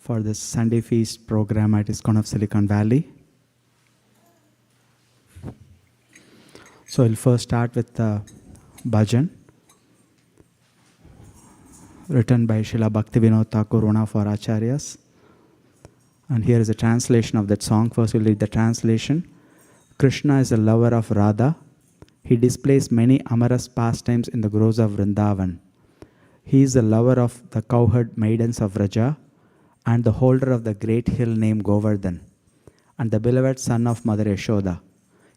for this Sunday Feast program at ISKCON of Silicon Valley. So we'll first start with the bhajan, written by Srila Bhaktivinoda Thakur, one of our acharyas. And here is a translation of that song. First we'll read the translation. Krishna is a lover of Radha. He displays many amorous pastimes in the groves of Vrindavan. He is the lover of the cowherd maidens of Vraja and the holder of the great hill named Govardhan and the beloved son of Mother Yashoda.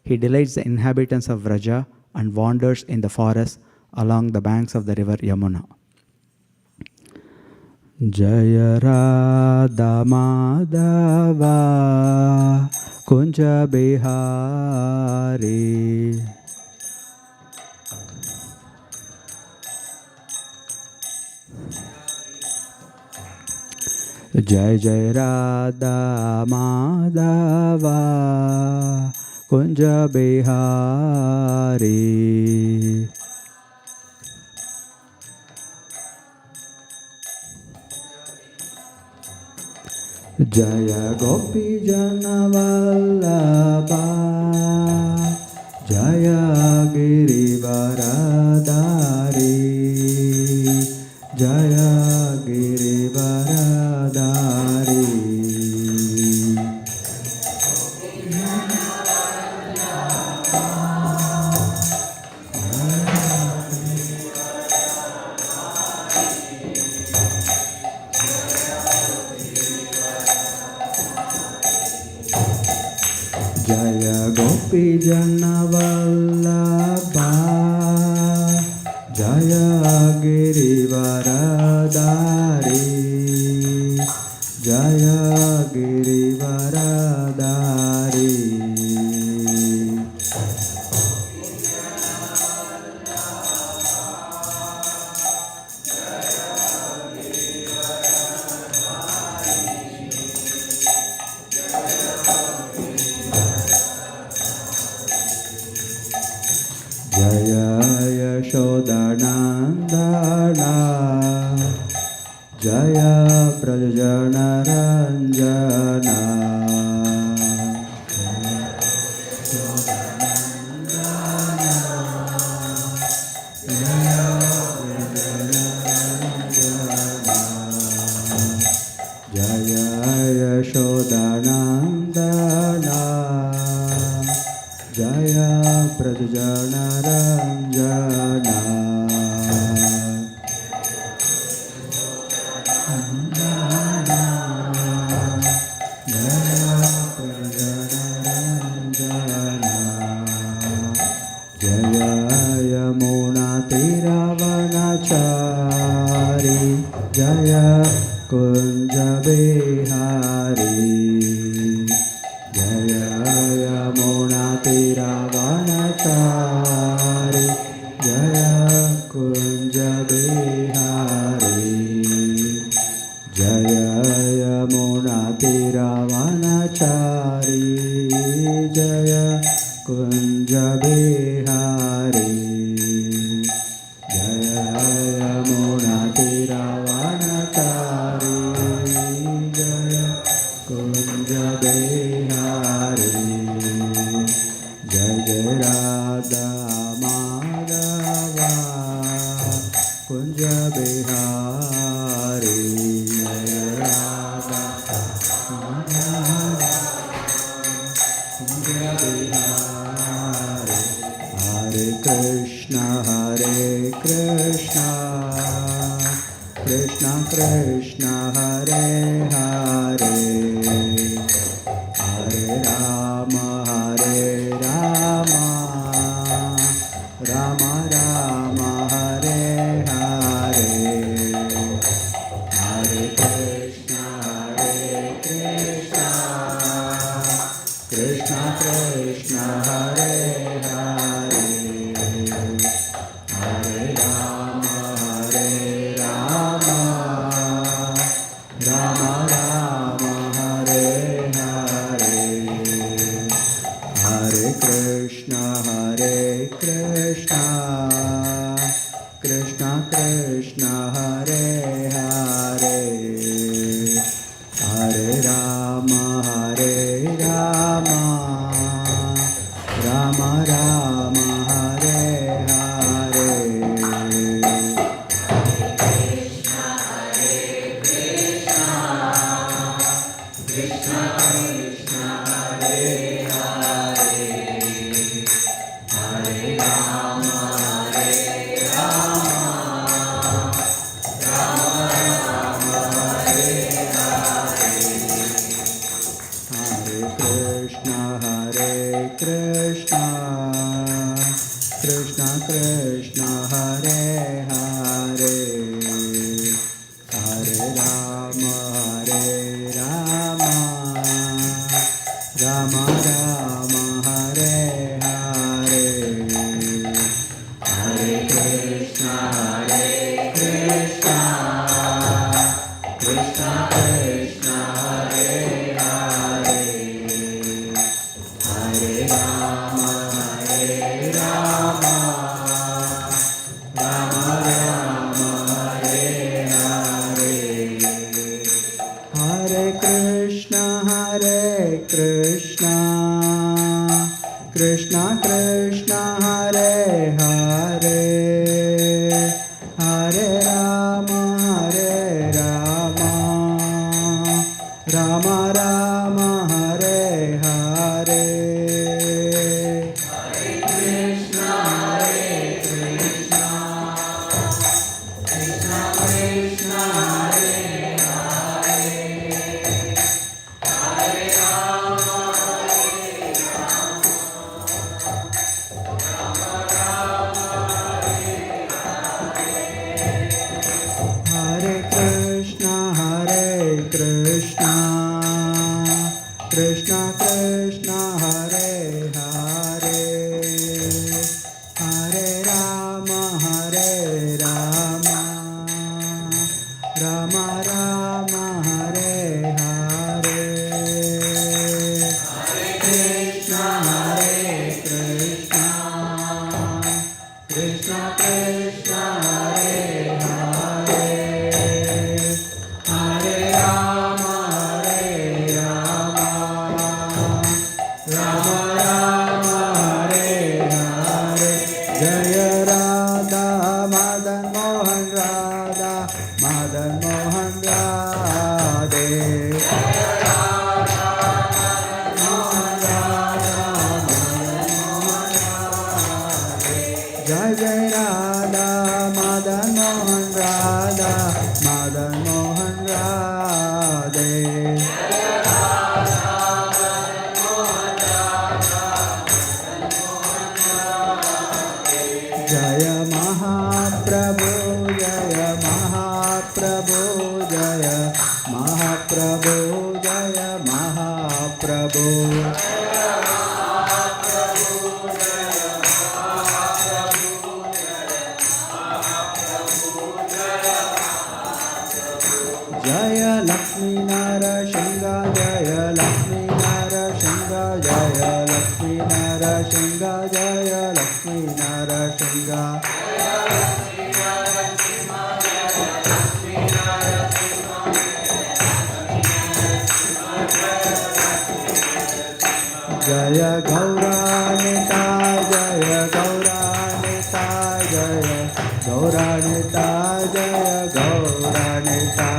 He delights the inhabitants of Vraja and wanders in the forest along the banks of the river Yamuna. Jaya Radha Madhava Kunja Bihari Jai Jai Radha Madhava Kunja Bihari Jaya Gopi Jana Vallabha Jaya Girivaradari Jaya Girivaradari Jaya Gopi Jana Vallabha Jaya Girivaradari Jaya Girivaradari Jaya Yashodanandana Jaya Prajana Ranjana Jaya Yashodanandana Jaya Prajana Ranjana Jaya Yamuna Tiravanachari Jaya Kunja Bihari Jaya Yamuna Tiravanachari Jaya Kunja Bihari Jaya Yamuna Tiravanachari Jaya Kunja Bihari Jaya Yamuna Tiravanachari Jaya Kunja Bihari Jai Jai Radha Madhava Kunja Bihari Jai Radha Madhava Kunja Bihari Hare Krishna Krishna Krishna Hare Hare Hare Rama Rama Rama Hare Hare Hare Krishna Krishna Krishna Hare Hare Hare Rama Rama Rama Hare Hare Hare Krishna Krishna Krishna Hare Hare Hare Rama, Rama Rama, Hare Hare. Krishna Krishna, Hare Hare, Hare Rama, Rama Hare Hare. Hare Krishna, Krishna Krishna, Hare Hare, Hare Rama, Rama Rama, Hare Hare. Hare Krishna, Krishna Krishna, Hare Hare, Hare Rama, Rama Rama, Hare Hare. Hare Krishna, Krishna Krishna, Hare Hare, Hare Rama, Rama Rama, Hare Hare. Hare Krishna, Krishna Krishna, Hare Hare, Hare Rama, Hare Krishna, Krishna Krishna, Hare Hare, Hare Rama, Rama Rama, Hare Hare. Hare Krishna, Krishna Krishna Krishna, Hare Hare, Hare Rama, Rama Rama, Hare Hare. Jaya Radha Madan Mohan, Radha Madan Mohan, Radhe. Jaya Radha Mohan, Radha Madan Mohan, Radhe. Jai Jai Radha Madan Mohan, Radha Madan Mohan, Radhe. Jaya Mahaprabhu, Jaya Mahaprabhu, Jaya Mahaprabhu, Jaya Mahaprabhu. Jaya Lakshmi Narasingha, Jaya Lakshmi Narasingha, Jaya Lakshmi Narasingha, Jaya Lakshmi Narasingha. Jaya Gauranita, Jaya Gauranita, Jaya Gauranita, Jaya Gauranita.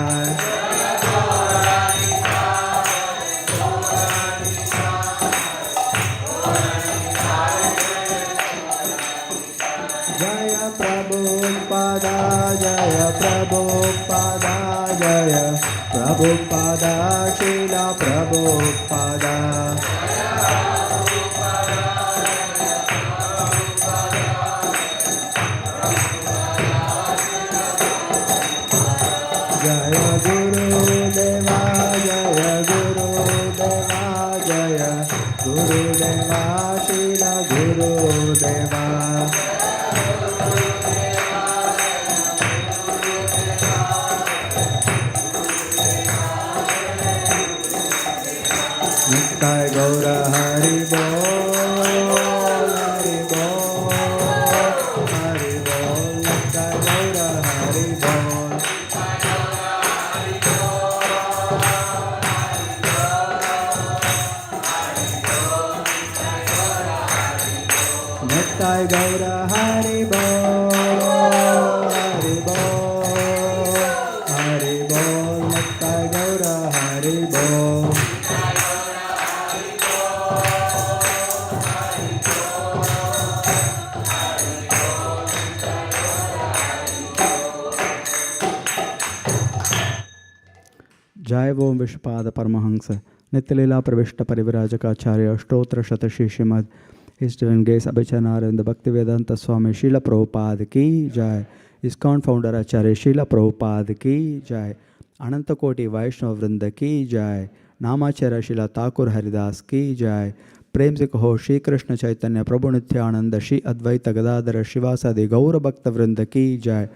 Jaya Prabhupada, Jaya Prabhupada, Jaya Prabhupada, Srila Prabhupada. Jaya Guru Deva, Jaya Guru Deva, Jaya Guru Deva, Srila Guru Deva. Nittai Gaura Hari Bol, Hari Bol, Hari Bol, Nittai Gaura Hari Bol. Nattai Gaura Hari Bol, Hari Bol, Hari Bol, Nattai Gaura Hari Bol. Jai Om Vishpada Paramahansa Nityalila Pravishta Parivirajakaacharya Ashtotra Shatashi Shrimad His Divine Grace Abhichanar and the Bhaktivedanta Swami Srila Prabhupada Ki Jai. ISKCON founder Acharya Srila Prabhupada Ki Jai. Anantakoti Vaishnava Vrinda Ki Jai. Namacharya Srila Thakur Haridas Ki Jai. Prem se kaho Shri Krishna Chaitanya Prabhu Nityananda Shri Advaita Gadadhara Shivasadi Gaura Bhakta Vrinda Ki Jai.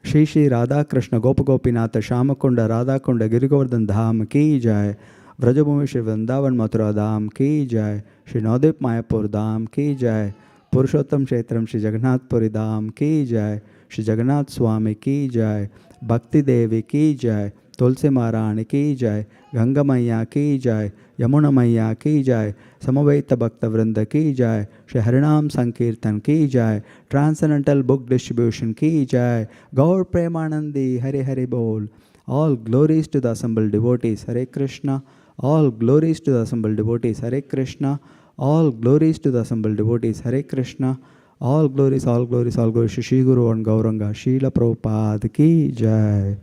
Shri Shri Radha Krishna Gopa Gopinatha Shamakunda Radha Kunda Girigovardhan Dham Ki Jai. Vrajabhumi Shri Vrindavan Mathura Dham Ki Jai. Shri Navadvip Mayapur Dham Ki Jai. Purushottam Kshetram Shri Jagannath Puri Dham Ki Jai. Shri Jagannath Swami Ki Jai. Bhakti Devi Ki Jai. Tulsi Maharani Ki Jai. Ganga Maiya Ki Jai. Yamuna Maiya Ki Jai. Samavaita Bhakta Vrinda Ki Jai. Shri Harinam Sankirtan Ki Jai. Transcendental Book Distribution Ki Jai. Gaur Premanandi Hari Hari Bol. All glories to the assembled devotees. Hare Krishna. All glories to the assembled devotees. Hare Krishna. All glories to the assembled devotees. Hare Krishna. All glories, all glories, all glories. Shri Guru and Gauranga. Srila Prabhupada Ki Jai.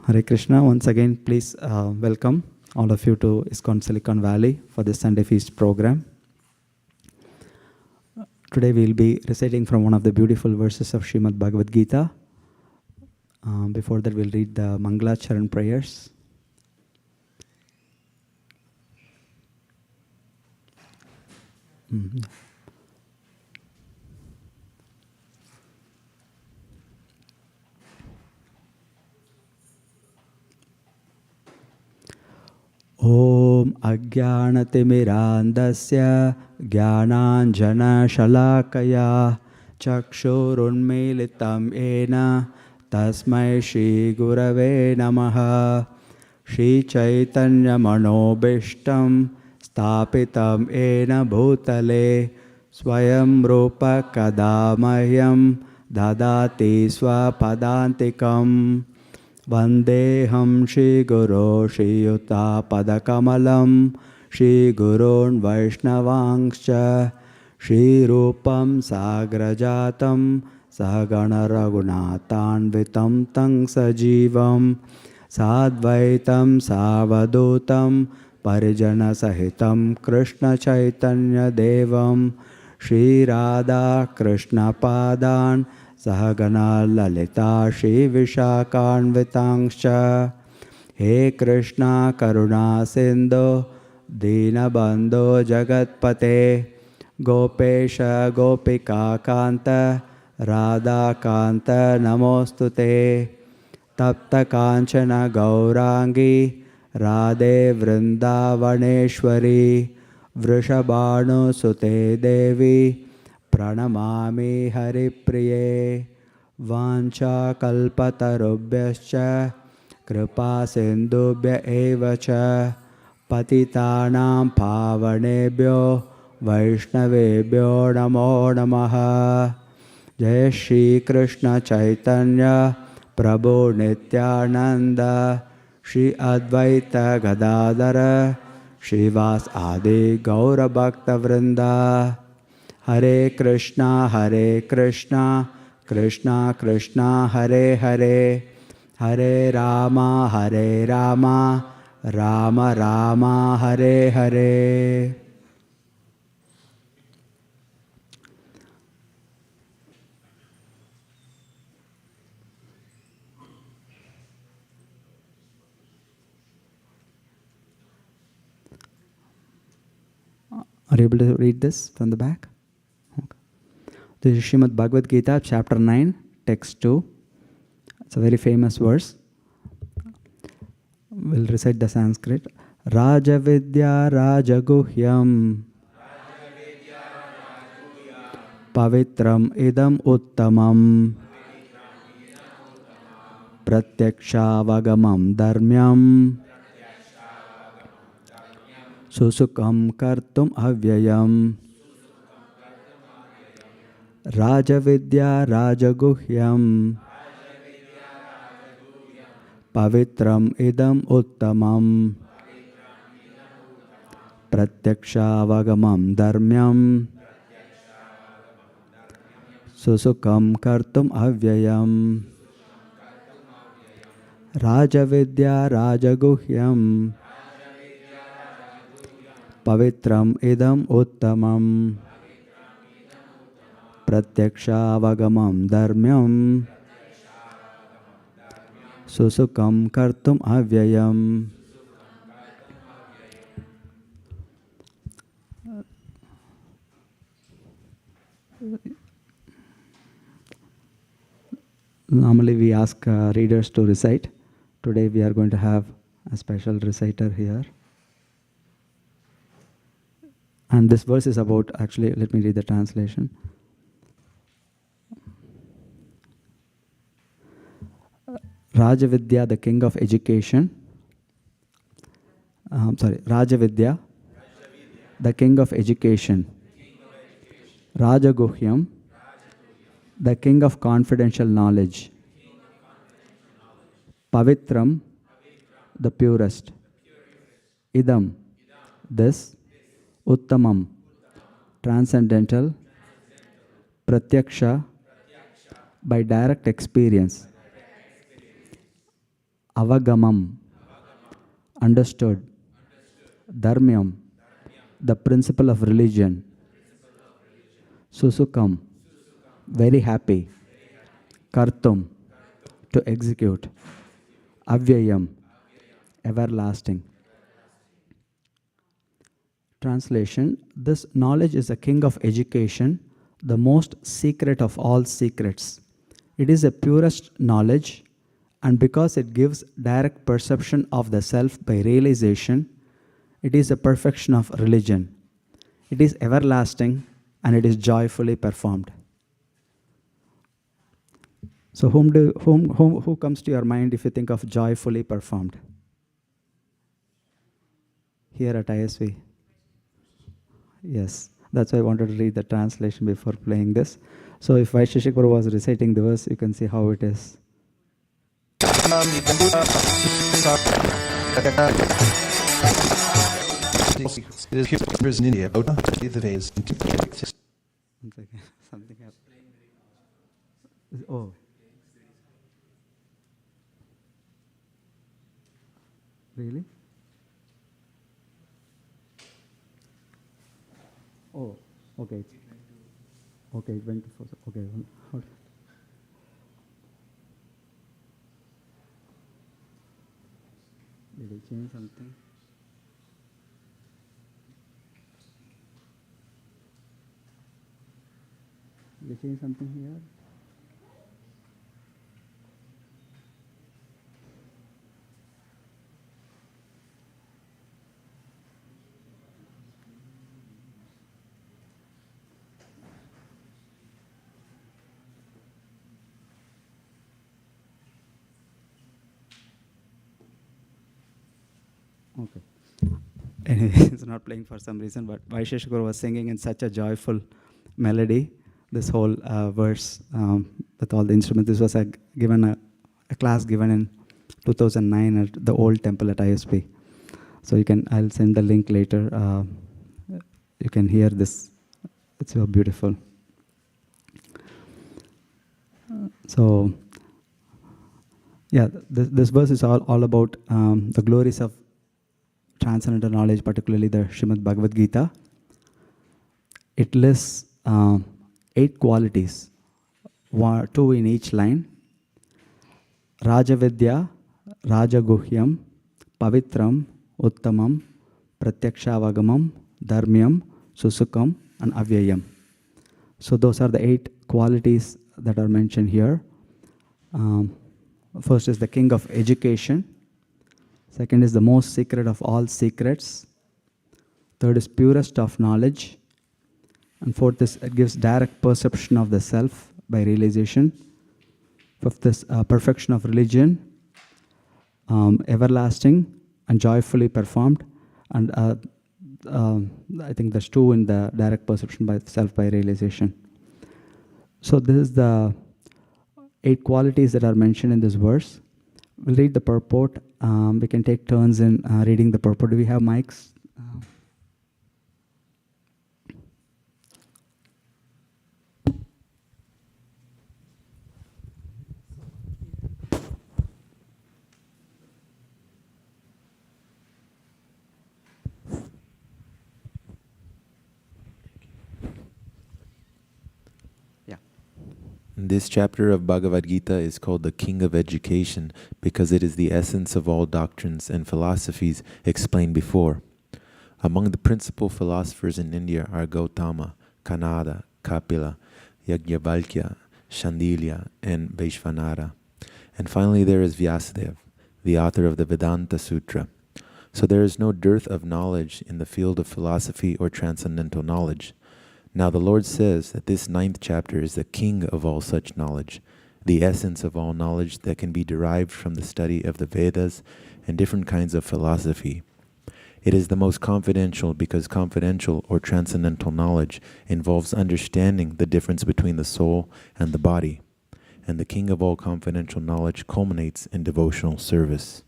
Hare Krishna. Once again, please welcome all of you to ISKCON Silicon Valley for this Sunday Feast program. Today we will be reciting from one of the beautiful verses of Srimad Bhagavad Gita. Before that, we'll read the Mangala Charan prayers. Om Ajnanatimirandasya Jnananjana Shalakaya Chakshurunmilitam Ena Tasmai Shri Gurave Namaha. Shri Chaitanya Manobishtam Stapitam Ena Bhutale Swayam Rupa Kadamahyam Dadati Swapadantikam. Vandeham Shri Guru Shri Yuta Padakamalam Shri Gurun Vaishnavangscha Shri Rupam Sagrajatam Sahagana Raghunathanvitam Tang Sajivam Sadvaitam Savadutam Parijana Sahitam Krishna Chaitanya Devam Shri Radha Krishna Padan Sahagana Lalita Shri Vishakhanvitangscha. He Krishna Karuna Sindhu Dinabandhu Jagatpate Gopesha Gopika Kanta Radha Kanta Namostute. Tapta Kanchana Gaurangi Radhe Vrindavaneshwari Vrishabhanu Sute Devi Pranamami Haripriye. Vancha kalpatarubhyascha kripa sindubhya evacha patitanam pavanebhyo vaishnavebhyo namo namaha. Jai Shri Krishna Chaitanya Prabhu Nityananda Shri Advaita Gadadhara Shivas Adi Gaura Bhakta Vrinda. Hare Krishna, Krishna Krishna, Hare Hare, Hare Rama, Rama Rama, Hare Hare. Are you able to read this from the back? This is Srimad Bhagavad Gita, chapter 9, text 2. It's a very famous verse. We'll recite the Sanskrit. Rajavidya Rajaguhyam Pavitram Idam Uttamam Pratyaksha dharmyam susukam kartum avyayam Rajavidya rajaguhyam pavitram idam uttamam Pratyaksha dharmyam susukam kartum avyayam Rajavidya rajaguhyam pavitram idam uttamam Pratyaksha dharmyam susukam kartum avyayam. Normally we ask readers to recite. Today we are going to have a special reciter here. And this verse is about, actually, let me read the translation. Rajavidya, the king of education. Rajavidya, the king of education. Rajaguhyam, the king of confidential knowledge. Pavitram, the purest. Idam, this. Uttamam, transcendental. Pratyaksha, by direct experience. Avagamam, understood. Dharmyam, the principle of religion. Susukam, very happy. Kartum, to execute. Avyayam, everlasting. Translation: this knowledge is a king of education, the most secret of all secrets. It is the purest knowledge, and because it gives direct perception of the self by realization, it is the perfection of religion. It is everlasting, and it is joyfully performed. So who comes to your mind if you think of joyfully performed? Here at ISV. Yes, that's why I wanted to read the translation before playing this. So if Vaisheshik Prabhu was reciting the verse, you can see how it is. Something happened. Oh. Really? Oh, okay. Okay, it went to first. Okay, hold. Did it change something? Did it change something here? Okay. Anyway, it's not playing for some reason, but Vaisheshik Guru was singing in such a joyful melody, this whole verse with all the instruments. This was a class given in 2009 at the old temple at ISP. So I'll send the link later. You can hear this. It's so beautiful. So, yeah, this verse is all about the glories of transcendental knowledge, particularly the Srimad Bhagavad Gita. It lists 8 qualities, 2 in each line. Rajavidya, Rajaguhyam, Pavitram, Uttamam, Pratyaksha Dharmyam, Susukam, and Avyayam. So those are the 8 qualities that are mentioned here. First is the king of education. Second is the most secret of all secrets. Third is purest of knowledge. And fourth is it gives direct perception of the self by realization. Fifth is perfection of religion, everlasting and joyfully performed. And I think there's two in the direct perception by self by realization. So this is the 8 qualities that are mentioned in this verse. We'll read the purport. We can take turns in reading the purport. Do we have mics? This chapter of Bhagavad Gita is called the King of Education because it is the essence of all doctrines and philosophies explained before. Among the principal philosophers in India are Gautama, Kanada, Kapila, Yajnavalkya, Shandilya, and Vaishvanara. And finally there is Vyasadeva, the author of the Vedanta Sutra. So there is no dearth of knowledge in the field of philosophy or transcendental knowledge. Now the Lord says that this 9th chapter is the king of all such knowledge, the essence of all knowledge that can be derived from the study of the Vedas and different kinds of philosophy. It is the most confidential because confidential or transcendental knowledge involves understanding the difference between the soul and the body. And the king of all confidential knowledge culminates in devotional service.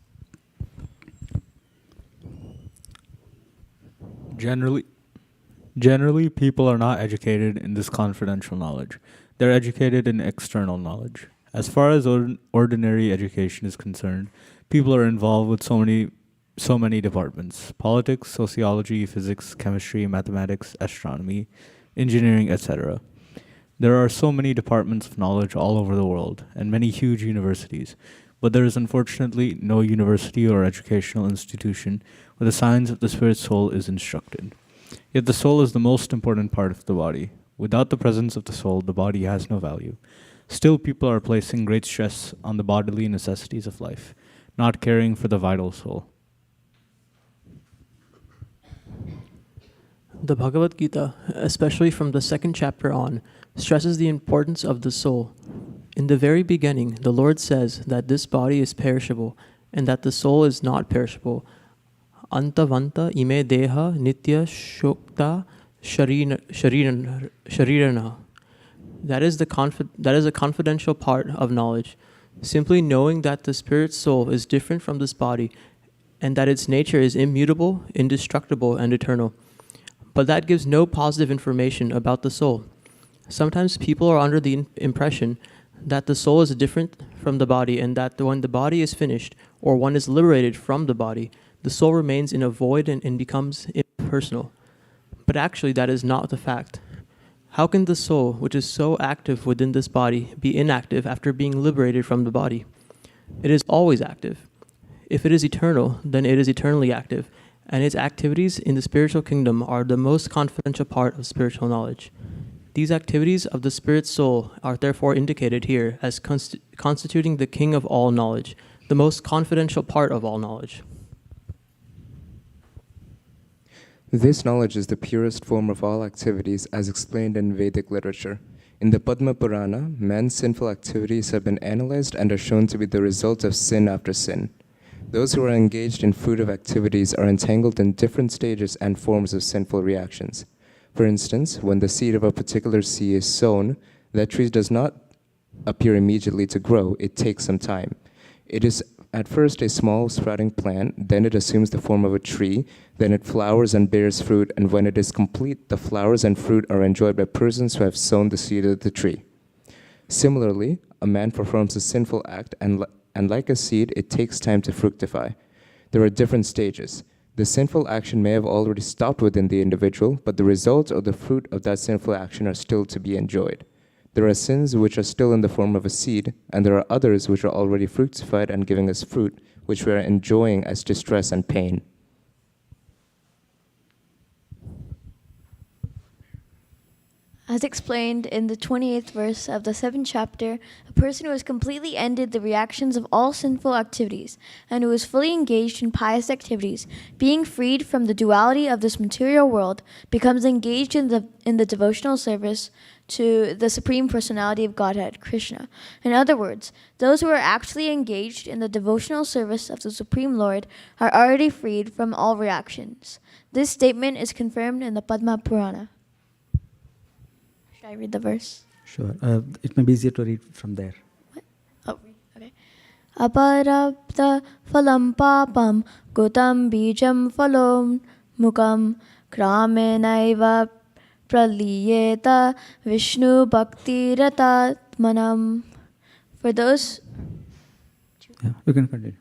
Generally, people are not educated in this confidential knowledge. They're educated in external knowledge. As far as ordinary education is concerned, people are involved with so many departments: politics, sociology, physics, chemistry, mathematics, astronomy, engineering, etc. There are so many departments of knowledge all over the world, and many huge universities, but there is unfortunately no university or educational institution where the science of the spirit soul is instructed. Yet the soul is the most important part of the body. Without the presence of the soul, the body has no value. Still, people are placing great stress on the bodily necessities of life, not caring for the vital soul. The Bhagavad Gita, especially from the 2nd chapter on, stresses the importance of the soul. In the very beginning, the Lord says that this body is perishable and that the soul is not perishable. Antavanta ime deha nitya shokta sharirana. That is a confidential part of knowledge. Simply knowing that the spirit soul is different from this body and that its nature is immutable, indestructible, and eternal. But that gives no positive information about the soul. Sometimes people are under the impression that the soul is different from the body and that when the body is finished or one is liberated from the body, the soul remains in a void and becomes impersonal. But actually that is not the fact. How can the soul, which is so active within this body, be inactive after being liberated from the body? It is always active. If it is eternal, then it is eternally active, and its activities in the spiritual kingdom are the most confidential part of spiritual knowledge. These activities of the spirit soul are therefore indicated here as constituting the king of all knowledge, the most confidential part of all knowledge. This knowledge is the purest form of all activities as explained in Vedic literature. In the Padma Purana, man's sinful activities have been analyzed and are shown to be the result of sin after sin. Those who are engaged in fruitive activities are entangled in different stages and forms of sinful reactions. For instance, when the seed of a particular seed is sown, that tree does not appear immediately to grow, it takes some time. It is at first a small sprouting plant, then it assumes the form of a tree, then it flowers and bears fruit, and when it is complete, the flowers and fruit are enjoyed by persons who have sown the seed of the tree. Similarly, a man performs a sinful act, and like a seed, it takes time to fructify. There are different stages. The sinful action may have already stopped within the individual, but the results or the fruit of that sinful action are still to be enjoyed. There are sins which are still in the form of a seed, and there are others which are already fructified and giving us fruit, which we are enjoying as distress and pain. As explained in the 28th verse of the 7th chapter, a person who has completely ended the reactions of all sinful activities and who is fully engaged in pious activities, being freed from the duality of this material world, becomes engaged in the devotional service to the Supreme Personality of Godhead, Krishna. In other words, those who are actually engaged in the devotional service of the Supreme Lord are already freed from all reactions. This statement is confirmed in the Padma Purana. Should I read the verse? Sure. It may be easier to read from there. What? Oh, okay. Aparabda phalam papam gutam bijam phalom mukam kramenaiva praliyeta Vishnu bhakti ratatmanam. For those... Yeah, you can continue.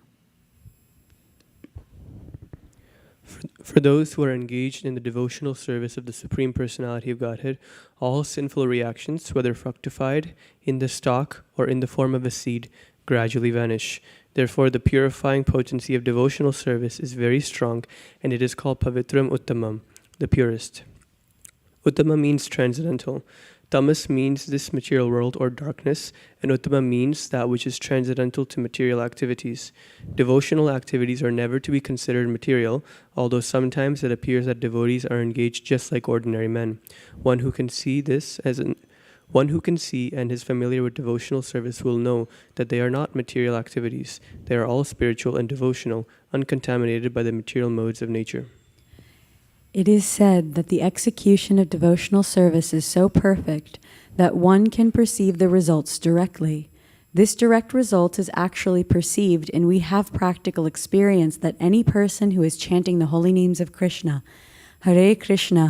For those who are engaged in the devotional service of the Supreme Personality of Godhead, all sinful reactions, whether fructified in the stalk or in the form of a seed, gradually vanish. Therefore, the purifying potency of devotional service is very strong, and it is called Pavitram Uttamam, the purest. Uttama means transcendental. Tamas means this material world or darkness, and Uttama means that which is transcendental to material activities. Devotional activities are never to be considered material, although sometimes it appears that devotees are engaged just like ordinary men. One who can see and is familiar with devotional service will know that they are not material activities. They are all spiritual and devotional, uncontaminated by the material modes of nature. It is said that the execution of devotional service is so perfect that one can perceive the results directly. This direct result is actually perceived, and we have practical experience that any person who is chanting the holy names of Krishna, Hare Krishna,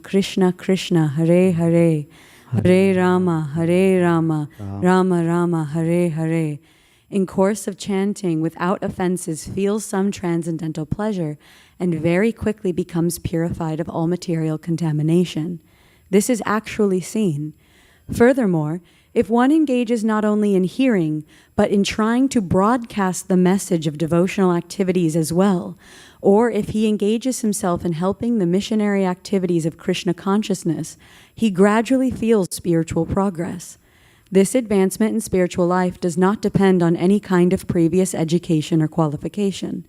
Krishna Krishna, Hare Hare, Hare Rama, Rama Rama, Hare Hare, in course of chanting without offenses feels some transcendental pleasure and very quickly becomes purified of all material contamination. This is actually seen. Furthermore, if one engages not only in hearing, but in trying to broadcast the message of devotional activities as well, or if he engages himself in helping the missionary activities of Krishna consciousness, he gradually feels spiritual progress. This advancement in spiritual life does not depend on any kind of previous education or qualification.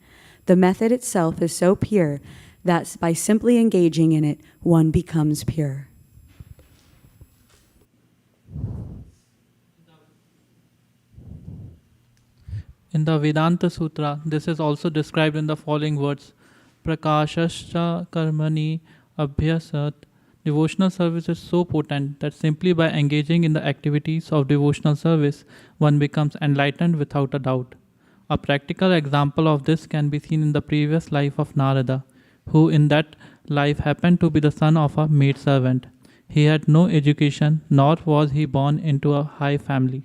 The method itself is so pure that by simply engaging in it, one becomes pure. In the Vedanta Sutra, this is also described in the following words: Prakashascha karmani abhyasat. Devotional service is so potent that simply by engaging in the activities of devotional service, one becomes enlightened without a doubt. A practical example of this can be seen in the previous life of Narada, who in that life happened to be the son of a maidservant. He had no education, nor was he born into a high family.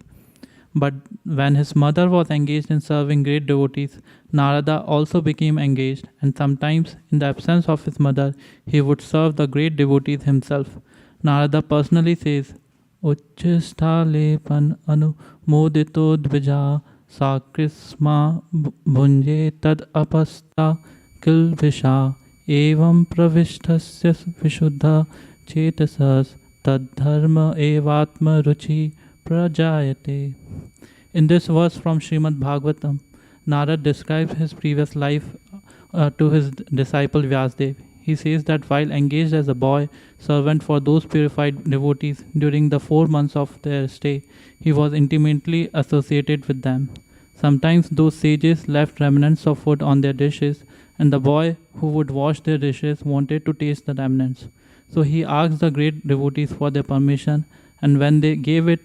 But when his mother was engaged in serving great devotees, Narada also became engaged, and sometimes, in the absence of his mother, he would serve the great devotees himself. Narada personally says, Uchchistalepan anumodito dvija sakrisma bhunje tad apasta kilvisha evam pravishtasya vishuddha chetasas tad dharma evatma ruchi prajayate. In this verse from Srimad Bhagavatam, Narad describes his previous life to his disciple Vyasdev. He says that while engaged as a boy servant for those purified devotees during the 4 months of their stay, he was intimately associated with them. Sometimes those sages left remnants of food on their dishes, and the boy who would wash their dishes wanted to taste the remnants. So he asked the great devotees for their permission, and when they gave it,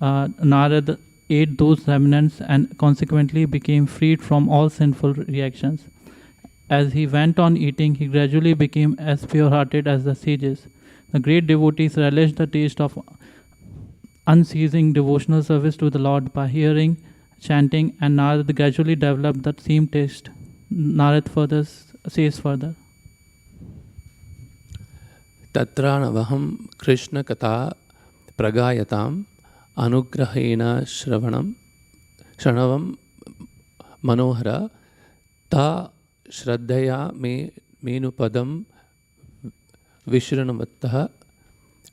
Narad ate those remnants and consequently became freed from all sinful reactions. As he went on eating, he gradually became as pure-hearted as the sages. The great devotees relished the taste of unceasing devotional service to the Lord by hearing, chanting, and Narad gradually developed that same taste. Narad further says further. Tatranavaham Krishna Katha Pragayatam Anugrahena Shanavam Manohara Ta Shraddhaya Menupadam Vishranavatah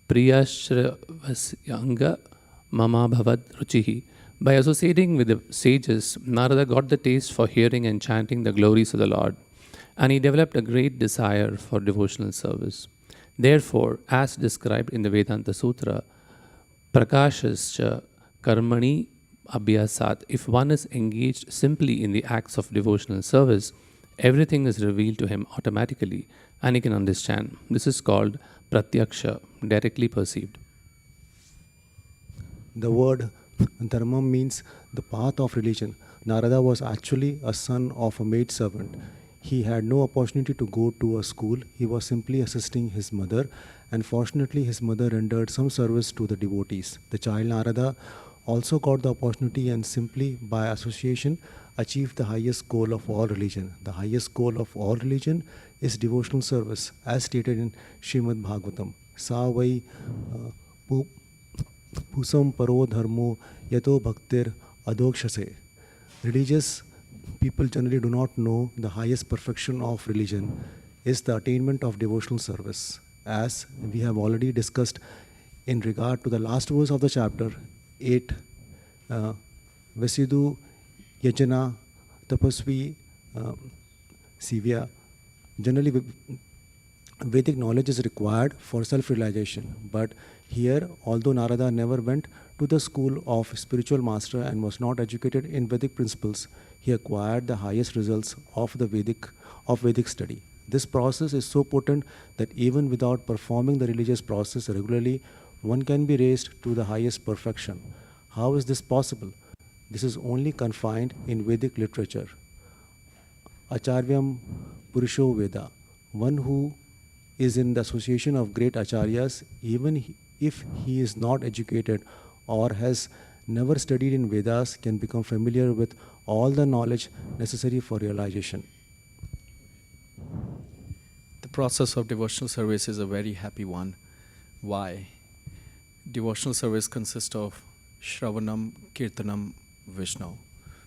priyashravyanga mama bhavad ruchihi. By associating with the sages, Narada got the taste for hearing and chanting the glories of the Lord, and he developed a great desire for devotional service. Therefore, as described in the Vedanta Sutra, prakashascha karmani abhyasat, if one is engaged simply in the acts of devotional service, everything is revealed to him automatically and he can understand. This is called pratyaksha, directly perceived. The word dharma means the path of religion. Narada was actually a son of a maid servant. He had no opportunity to go to a school. He was simply assisting his mother, and fortunately his mother rendered some service to the devotees. The child Narada also got the opportunity and simply by association achieved the highest goal of all religion. The highest goal of all religion is devotional service, as stated in Srimad Bhagavatam. Sa vai pusam paro dharmo yato bhaktir adokshase. Religious people generally do not know the highest perfection of religion is the attainment of devotional service. As we have already discussed in regard to the last verse of the chapter 8, Vasidu Yajana Tapasvi Sivya. Generally, Vedic knowledge is required for self-realization. But here, although Narada never went to the school of spiritual master and was not educated in Vedic principles, he acquired the highest results of Vedic study. This process is so potent that even without performing the religious process regularly, one can be raised to the highest perfection. How is this possible? This is only confined in Vedic literature. Acharyam Purusho Veda. One who is in the association of great acharyas, even if he is not educated or has never studied in Vedas, can become familiar with all the knowledge necessary for realization. The process of devotional service is a very happy one. Why? Devotional service consists of Shravanam, Kirtanam, Vishnu.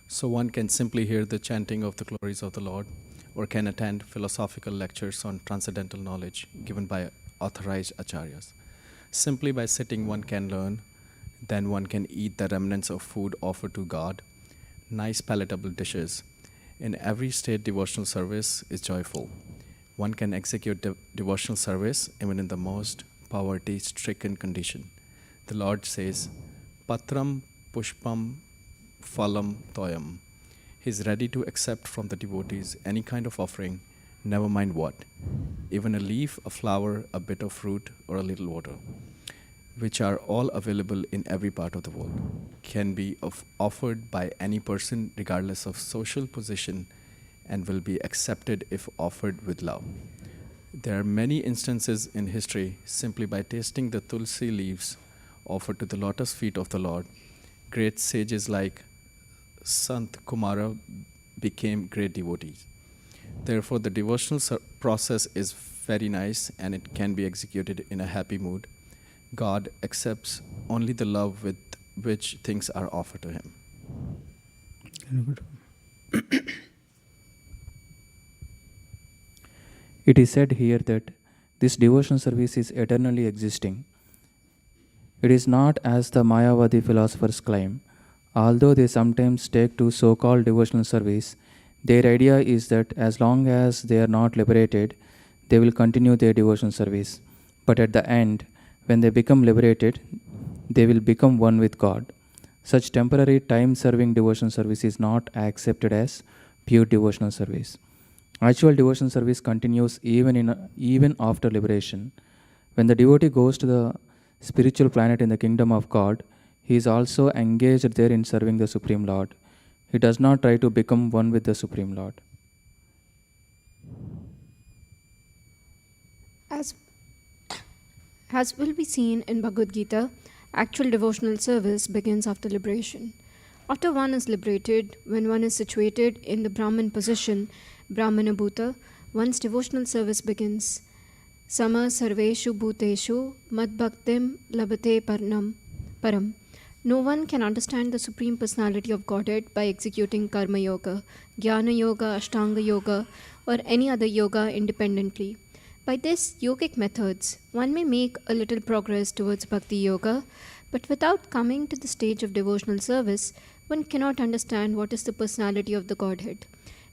So one can simply hear the chanting of the glories of the Lord, or can attend philosophical lectures on transcendental knowledge given by authorized acharyas. Simply by sitting one can learn, then one can eat the remnants of food offered to God, nice palatable dishes. In every state, devotional service is joyful. One can execute devotional service even in the most poverty-stricken condition. The Lord says, Patram Pushpam Phalam Toyam. He is ready to accept from the devotees any kind of offering, never mind what, even a leaf, a flower, a bit of fruit, or a little water, which are all available in every part of the world, can be offered by any person regardless of social position and will be accepted if offered with love. There are many instances in history simply by tasting the tulsi leaves offered to the lotus feet of the Lord. Great sages like Sant Kumara became great devotees. Therefore, the devotional process is very nice and it can be executed in a happy mood. God accepts only the love with which things are offered to Him. It is said here that this devotional service is eternally existing. It is not as the Mayavadi philosophers claim. Although they sometimes take to so-called devotional service, their idea is that as long as they are not liberated, they will continue their devotional service. But at the end, when they become liberated, they will become one with God. Such temporary time-serving devotional service is not accepted as pure devotional service. Actual devotional service continues even after liberation. When the devotee goes to the spiritual planet in the kingdom of God, he is also engaged there in serving the Supreme Lord. He does not try to become one with the Supreme Lord. As will be seen in Bhagavad Gita, actual devotional service begins after liberation. After one is liberated, when one is situated in the Brahman position, Brahmana Bhuta, one's devotional service begins. Sama sarveshu bhuteshu mad bhaktim labate param. No one can understand the Supreme Personality of Godhead by executing Karma Yoga, Jnana Yoga, Ashtanga Yoga, or any other yoga independently. By these yogic methods, one may make a little progress towards bhakti yoga, but without coming to the stage of devotional service, one cannot understand what is the personality of the Godhead.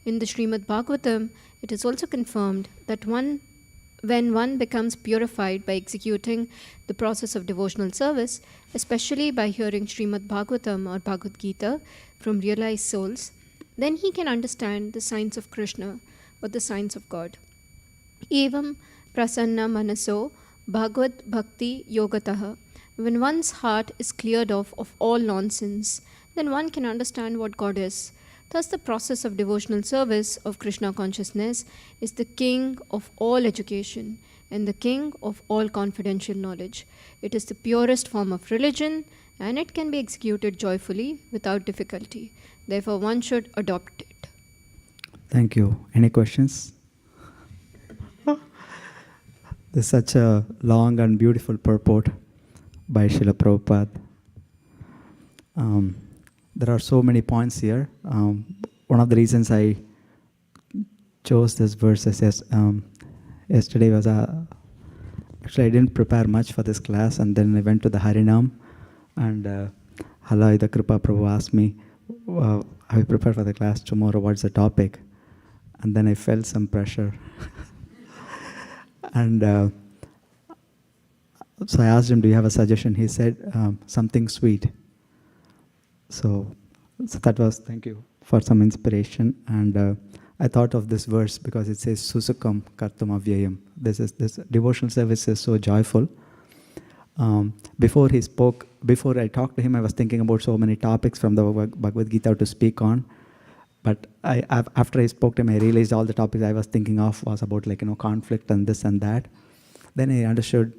In the Srimad Bhagavatam, it is also confirmed that when one becomes purified by executing the process of devotional service, especially by hearing Srimad Bhagavatam or Bhagavad Gita from realized souls, then he can understand the signs of Krishna or the signs of God. Evam prasanna manaso bhagavad bhakti yogataha. When one's heart is cleared of all nonsense, then one can understand what God is. Thus, the process of devotional service of Krishna consciousness is the king of all education and the king of all confidential knowledge. It is the purest form of religion, and it can be executed joyfully without difficulty. Therefore, one should adopt it. Thank you. Any questions? This is such a long and beautiful purport by Srila Prabhupada. There are so many points here. One of the reasons I chose this verse is yesterday was actually I didn't prepare much for this class, and then I went to the Harinam, and Halai, the Kripa Prabhu asked me, I will prepare for the class tomorrow, what's the topic? And then I felt some pressure. And so I asked him, do you have a suggestion? He said, something sweet. So that was, thank you for some inspiration. And I thought of this verse because it says, Susukam Kartum Avyayam. This devotional service is so joyful. Before I talked to him, I was thinking about so many topics from the Bhagavad Gita to speak on. But after I spoke to him, I realized all the topics I was thinking of was about conflict and this and that. Then I understood,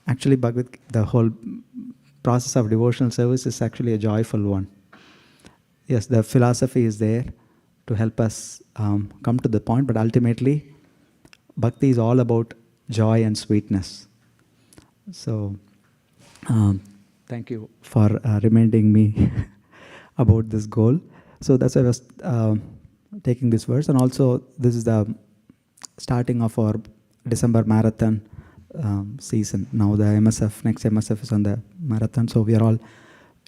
actually the whole process of devotional service is actually a joyful one. Yes, the philosophy is there to help us come to the point, but ultimately, bhakti is all about joy and sweetness. So, thank you for reminding me about this goal. So that's why I was taking this verse, and also this is the starting of our December marathon season. Now the next MSF is on the marathon, so we are all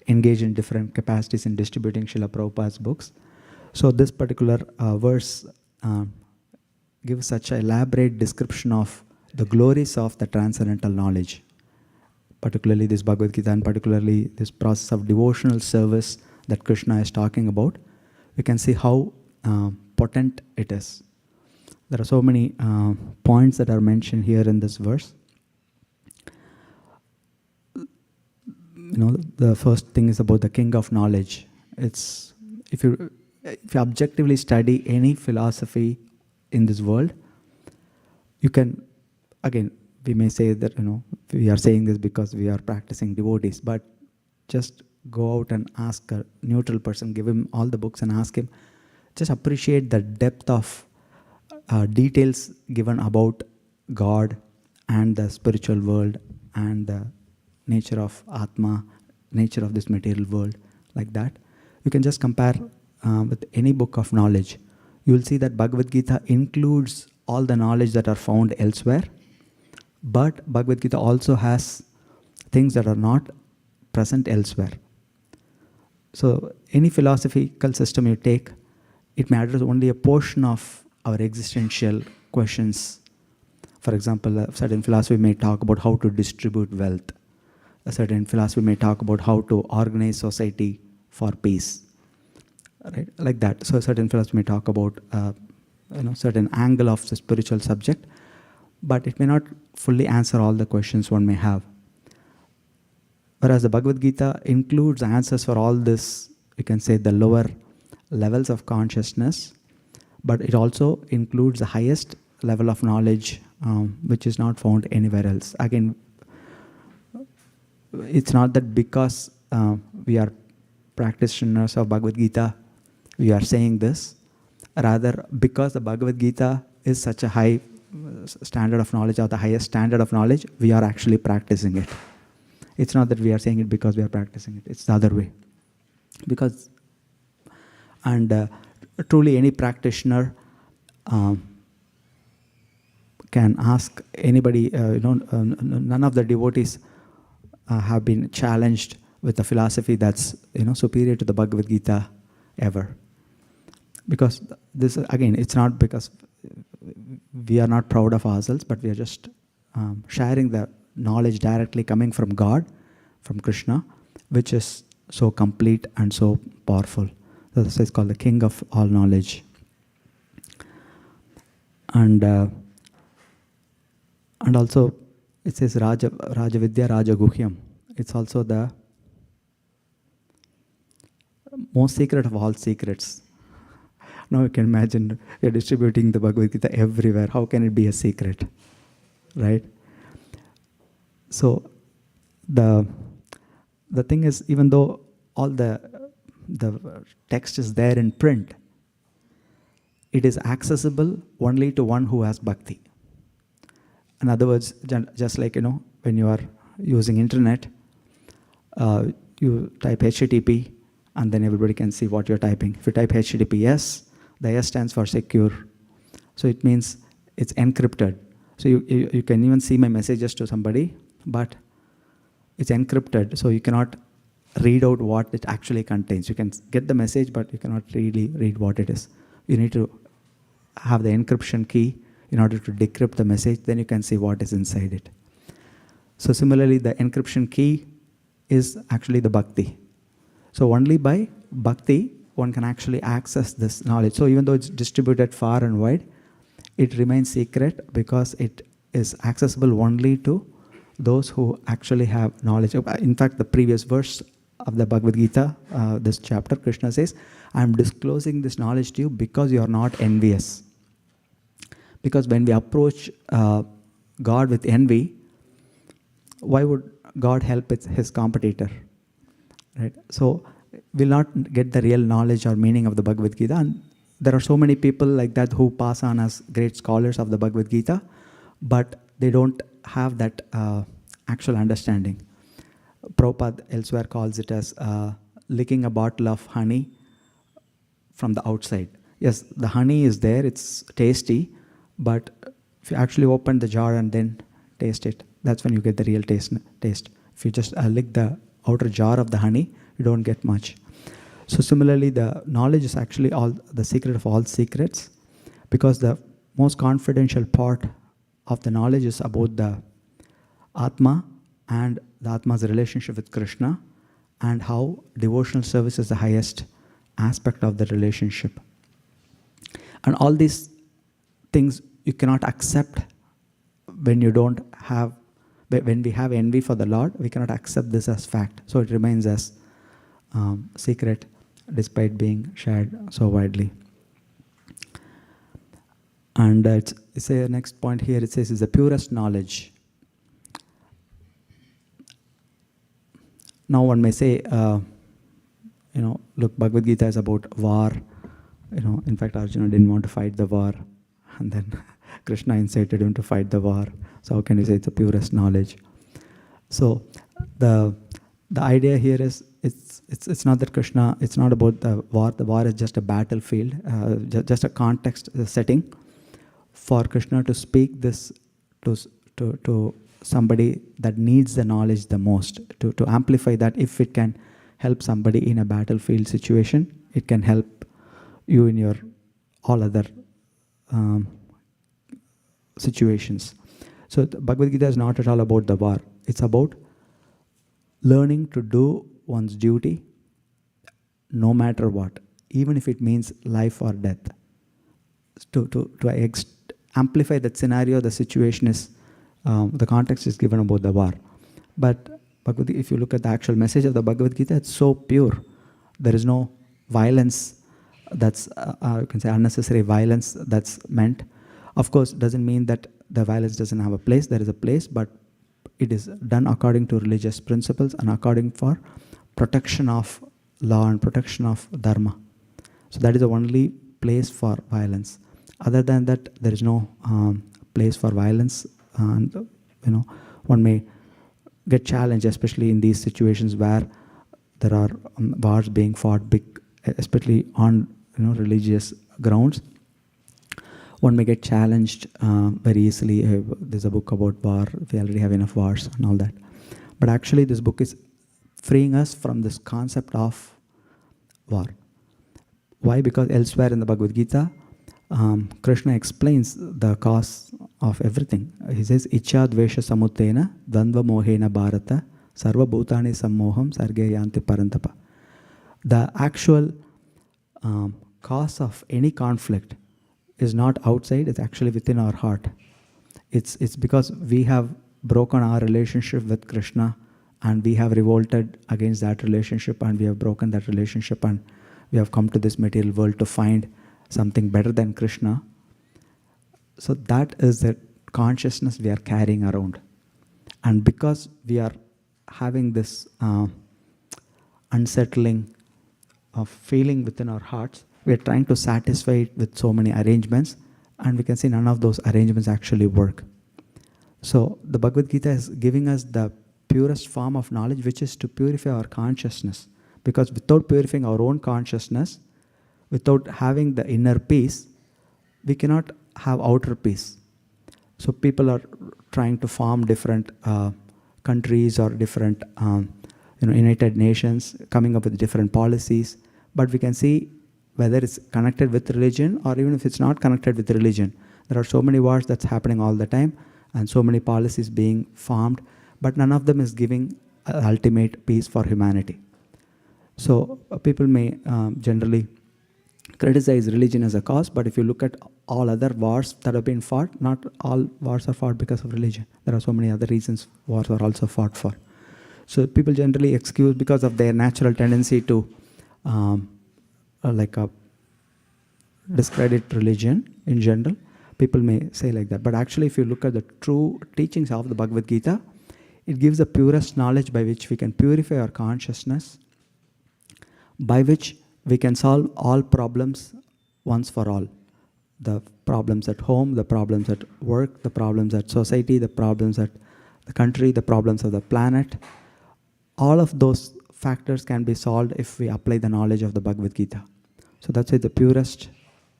engaged in different capacities in distributing Srila Prabhupada's books. So this particular verse gives such an elaborate description of the glories of the transcendental knowledge, particularly this Bhagavad Gita, and particularly this process of devotional service that Krishna is talking about. We can see how potent it is. There are so many points that are mentioned here in this verse. The first thing is about the king of knowledge. It's if you objectively study any philosophy in this world, you can, again, we may say that we are saying this because we are practicing devotees, but just go out and ask a neutral person, give him all the books and ask him, just appreciate the depth of details given about God and the spiritual world and the nature of Atma, nature of this material world, like that. You can just compare with any book of knowledge. You will see that Bhagavad Gita includes all the knowledge that are found elsewhere, but Bhagavad Gita also has things that are not present elsewhere. So any philosophical system you take, it may address only a portion of our existential questions. For example, a certain philosophy may talk about how to distribute wealth. A certain philosophy may talk about how to organize society for peace. Right? Like that. So a certain philosophy may talk about certain angle of the spiritual subject, but it may not fully answer all the questions one may have. Whereas the Bhagavad Gita includes answers for all this, we can say the lower levels of consciousness, but it also includes the highest level of knowledge, which is not found anywhere else. Again, it's not that because we are practitioners of Bhagavad Gita, we are saying this. Rather, because the Bhagavad Gita is such a high standard of knowledge, or the highest standard of knowledge, we are actually practicing it. It's not that we are saying it because we are practicing it. It's the other way. Truly any practitioner can ask anybody, none of the devotees have been challenged with a philosophy that's superior to the Bhagavad Gita ever. Because this, again, it's not because we are not proud of ourselves, but we are just sharing the knowledge directly coming from God, from Krishna, which is so complete and so powerful. So this is called the King of all knowledge. And also it says Raja Vidya Raja Guhyam. It's also the most secret of all secrets. Now you can imagine you're distributing the Bhagavad Gita everywhere. How can it be a secret? Right? So the thing is, even though all the text is there in print, it is accessible only to one who has bhakti. In other words, just like when you are using internet, you type HTTP and then everybody can see what you're typing. If you type HTTPS, the S stands for secure. So it means it's encrypted. So you can even see my messages to somebody, but it's encrypted, so you cannot read out what it actually contains. You can get the message, but you cannot really read what it is. You need to have the encryption key in order to decrypt the message, then you can see what is inside it. So similarly, the encryption key is actually the bhakti. So only by bhakti, one can actually access this knowledge. So even though it's distributed far and wide, it remains secret because it is accessible only to those who actually have knowledge. In fact, the previous verse of the Bhagavad Gita, this chapter, Krishna says, I am disclosing this knowledge to you because you are not envious. Because when we approach God with envy, why would God help his competitor? Right? So we'll not get the real knowledge or meaning of the Bhagavad Gita. And there are so many people like that who pass on as great scholars of the Bhagavad Gita, but they don't have that actual understanding. Prabhupada elsewhere calls it as licking a bottle of honey from the outside. Yes, the honey is there, it's tasty, but if you actually open the jar and then taste it, that's when you get the real taste. If you just lick the outer jar of the honey, you don't get much. So similarly, the knowledge is actually all the secret of all secrets, because the most confidential part of the knowledge is about the Atma and the Atma's relationship with Krishna, and how devotional service is the highest aspect of the relationship. And all these things you cannot accept when you don't have, when we have envy for the Lord, we cannot accept this as fact. So it remains as secret despite being shared so widely. And it's a next point here, it says, is the purest knowledge. Now one may say, look, Bhagavad Gita is about war. In fact, Arjuna didn't want to fight the war, and then Krishna incited him to fight the war. So how can you say it's the purest knowledge? So the idea here is, it's not that Krishna, it's not about the war. The war is just a battlefield, just a context, a setting for Krishna to speak this to somebody that needs the knowledge the most, to amplify that. If it can help somebody in a battlefield situation, it can help you in your all other situations. So Bhagavad Gita is not at all about the war. It's about learning to do one's duty no matter what, even if it means life or death. To amplify that scenario, the situation is, the context is given about the war. But if you look at the actual message of the Bhagavad Gita, it's so pure. There is no violence that's, you can say unnecessary violence that's meant. Of course, it doesn't mean that the violence doesn't have a place. There is a place, but it is done according to religious principles and according for protection of law and protection of dharma. So that is the only place for violence. Other than that, there is no place for violence, and one may get challenged, especially in these situations where there are wars being fought, especially on religious grounds. one may get challenged very easily. There's a book about war. We already have enough wars and all that. But actually, this book is freeing us from this concept of war. Why? Because elsewhere in the Bhagavad Gita, Krishna explains the cause of everything. He says, Icha dvesha samutena dvandva mohena bharata sarva bhutani sammoham sarge yanti parantapa. The actual cause of any conflict is not outside, it's actually within our heart. It's because we have broken our relationship with Krishna and we have revolted against that relationship and we have broken that relationship and we have come to this material world to find something better than Krishna. So that is the consciousness we are carrying around. And because we are having this unsettling of feeling within our hearts, we are trying to satisfy it with so many arrangements, and we can see none of those arrangements actually work. So the Bhagavad Gita is giving us the purest form of knowledge, which is to purify our consciousness. Because without purifying our own consciousness, without having the inner peace, we cannot have outer peace. So people are trying to form different countries or different United Nations, coming up with different policies. But we can see whether it's connected with religion or even if it's not connected with religion. There are so many wars that's happening all the time and so many policies being formed, but none of them is giving ultimate peace for humanity. So people may generally criticize religion as a cause, but if you look at all other wars that have been fought, not all wars are fought because of religion. There are so many other reasons wars are also fought for. So people generally excuse because of their natural tendency to discredit religion in general. People may say like that. But actually, if you look at the true teachings of the Bhagavad Gita, it gives the purest knowledge by which we can purify our consciousness, by which we can solve all problems once for all. The problems at home, the problems at work, the problems at society, the problems at the country, the problems of the planet. All of those factors can be solved if we apply the knowledge of the Bhagavad Gita. So that's why the purest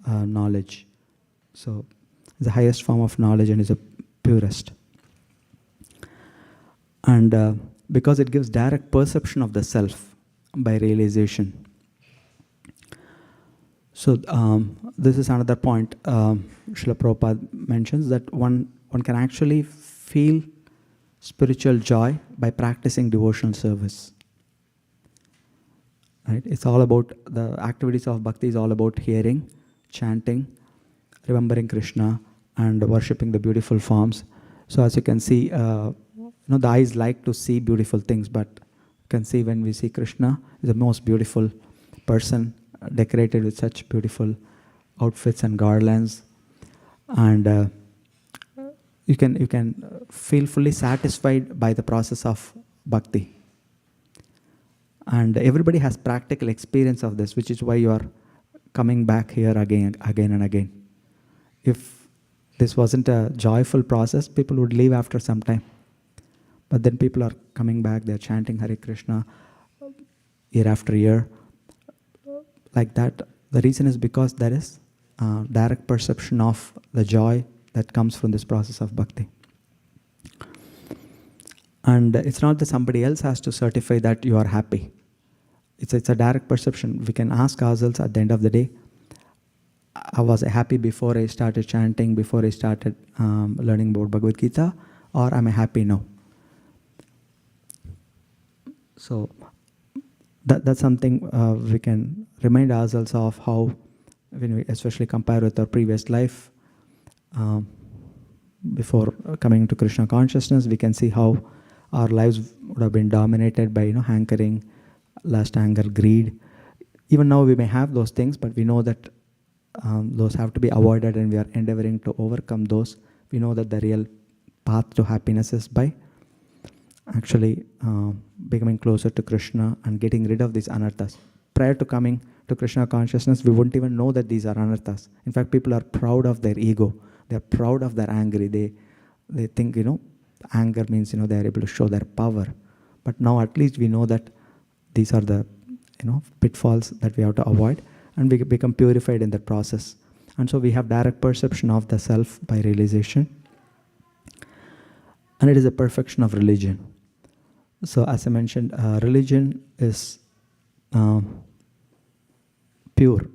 knowledge. So the highest form of knowledge and is the purest. And because it gives direct perception of the self by realization. So this is another point Srila Prabhupada mentions, that one can actually feel spiritual joy by practicing devotional service. Right? It's all about, the activities of bhakti is all about hearing, chanting, remembering Krishna, and worshipping the beautiful forms. So as you can see, the eyes like to see beautiful things, but you can see when we see Krishna, is the most beautiful person, decorated with such beautiful outfits and garlands, and you can feel fully satisfied by the process of bhakti. And everybody has practical experience of this, which is why you are coming back here again and again. If this wasn't a joyful process, people would leave after some time. But then people are coming back, they're chanting Hare Krishna year after year. Like that, the reason is because there is direct perception of the joy that comes from this process of bhakti. And it's not that somebody else has to certify that you are happy. It's a direct perception. We can ask ourselves at the end of the day, was I happy before I started chanting, before I started learning about Bhagavad Gita, or am I happy now? So that's something we can remind ourselves of, how, when we especially compare with our previous life, before coming to Krishna consciousness, we can see how our lives would have been dominated by hankering, lust, anger, greed. Even now we may have those things, but we know that those have to be avoided, and we are endeavoring to overcome those. We know that the real path to happiness is by actually becoming closer to Krishna and getting rid of these anarthas. Prior to coming to Krishna consciousness, we wouldn't even know that these are anarthas. In fact, people are proud of their ego. They're proud of their anger. They think, anger means, they are able to show their power. But now at least we know that these are the, pitfalls that we have to avoid, and we become purified in that process. And so we have direct perception of the self by realization. And it is a perfection of religion. So as I mentioned, religion is pure.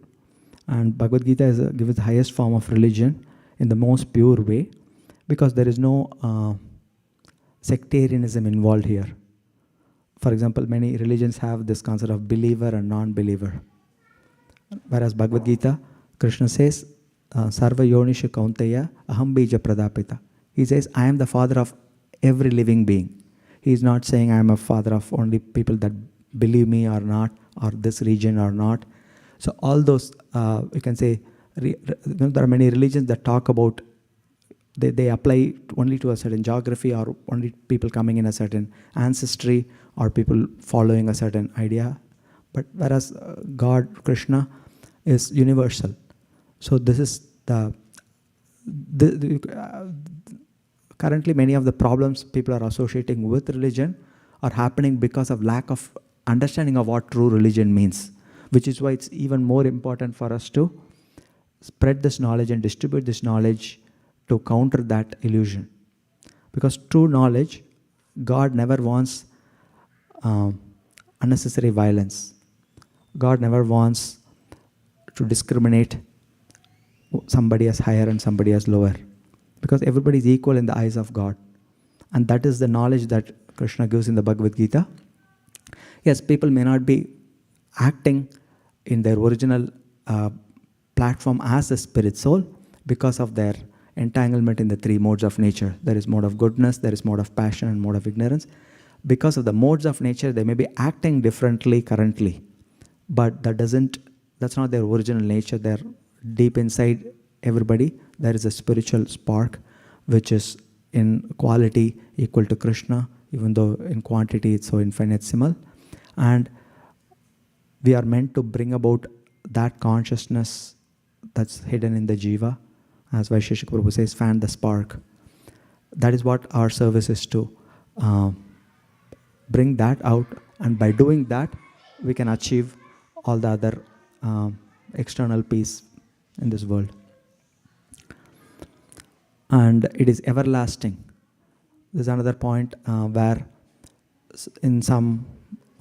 And Bhagavad Gita gives the highest form of religion in the most pure way, because there is no sectarianism involved here. For example, many religions have this concept of believer and non-believer. Whereas Bhagavad Gita, Krishna says, Sarva Yonisha Kaunteya Aham Bija Pradapita. He says, I am the father of every living being. He is not saying I am a father of only people that believe me or not, or this region or not. So all those, you can say, there are many religions that talk about, they apply only to a certain geography, or only people coming in a certain ancestry, or people following a certain idea. But whereas God, Krishna, is universal. So this is currently many of the problems people are associating with religion are happening because of lack of understanding of what true religion means, which is why it's even more important for us to spread this knowledge and distribute this knowledge to counter that illusion. Because true knowledge, God never wants unnecessary violence. God never wants to discriminate somebody as higher and somebody as lower, because everybody is equal in the eyes of God. And that is the knowledge that Krishna gives in the Bhagavad Gita. Yes, people may not be acting in their original platform as a spirit soul because of their entanglement in the three modes of nature. There is mode of goodness, there is mode of passion, and mode of ignorance. Because of the modes of nature, they may be acting differently currently, but that's not their original nature. They're deep inside everybody. There is a spiritual spark which is in quality equal to Krishna, even though in quantity it's so infinitesimal. And we are meant to bring about that consciousness that's hidden in the jiva. As Vaisheshika Prabhu says, fan the spark. That is what our service is to bring that out. And by doing that, we can achieve all the other external peace in this world. And it is everlasting. There's another point where in some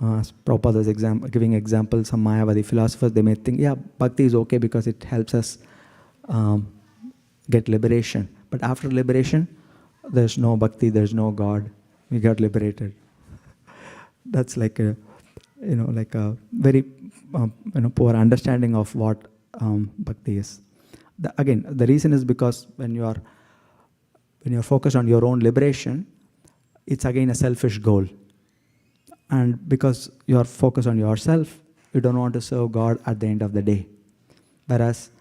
Prabhupada is giving examples, some Mayavadi philosophers, they may think, yeah, bhakti is okay because it helps us get liberation. But after liberation, there's no bhakti, there's no God. We got liberated. That's like a very poor understanding of what bhakti is. Again, the reason is because when you're focused on your own liberation, it's again a selfish goal. And because you're focused on yourself, you don't want to serve God at the end of the day. Whereas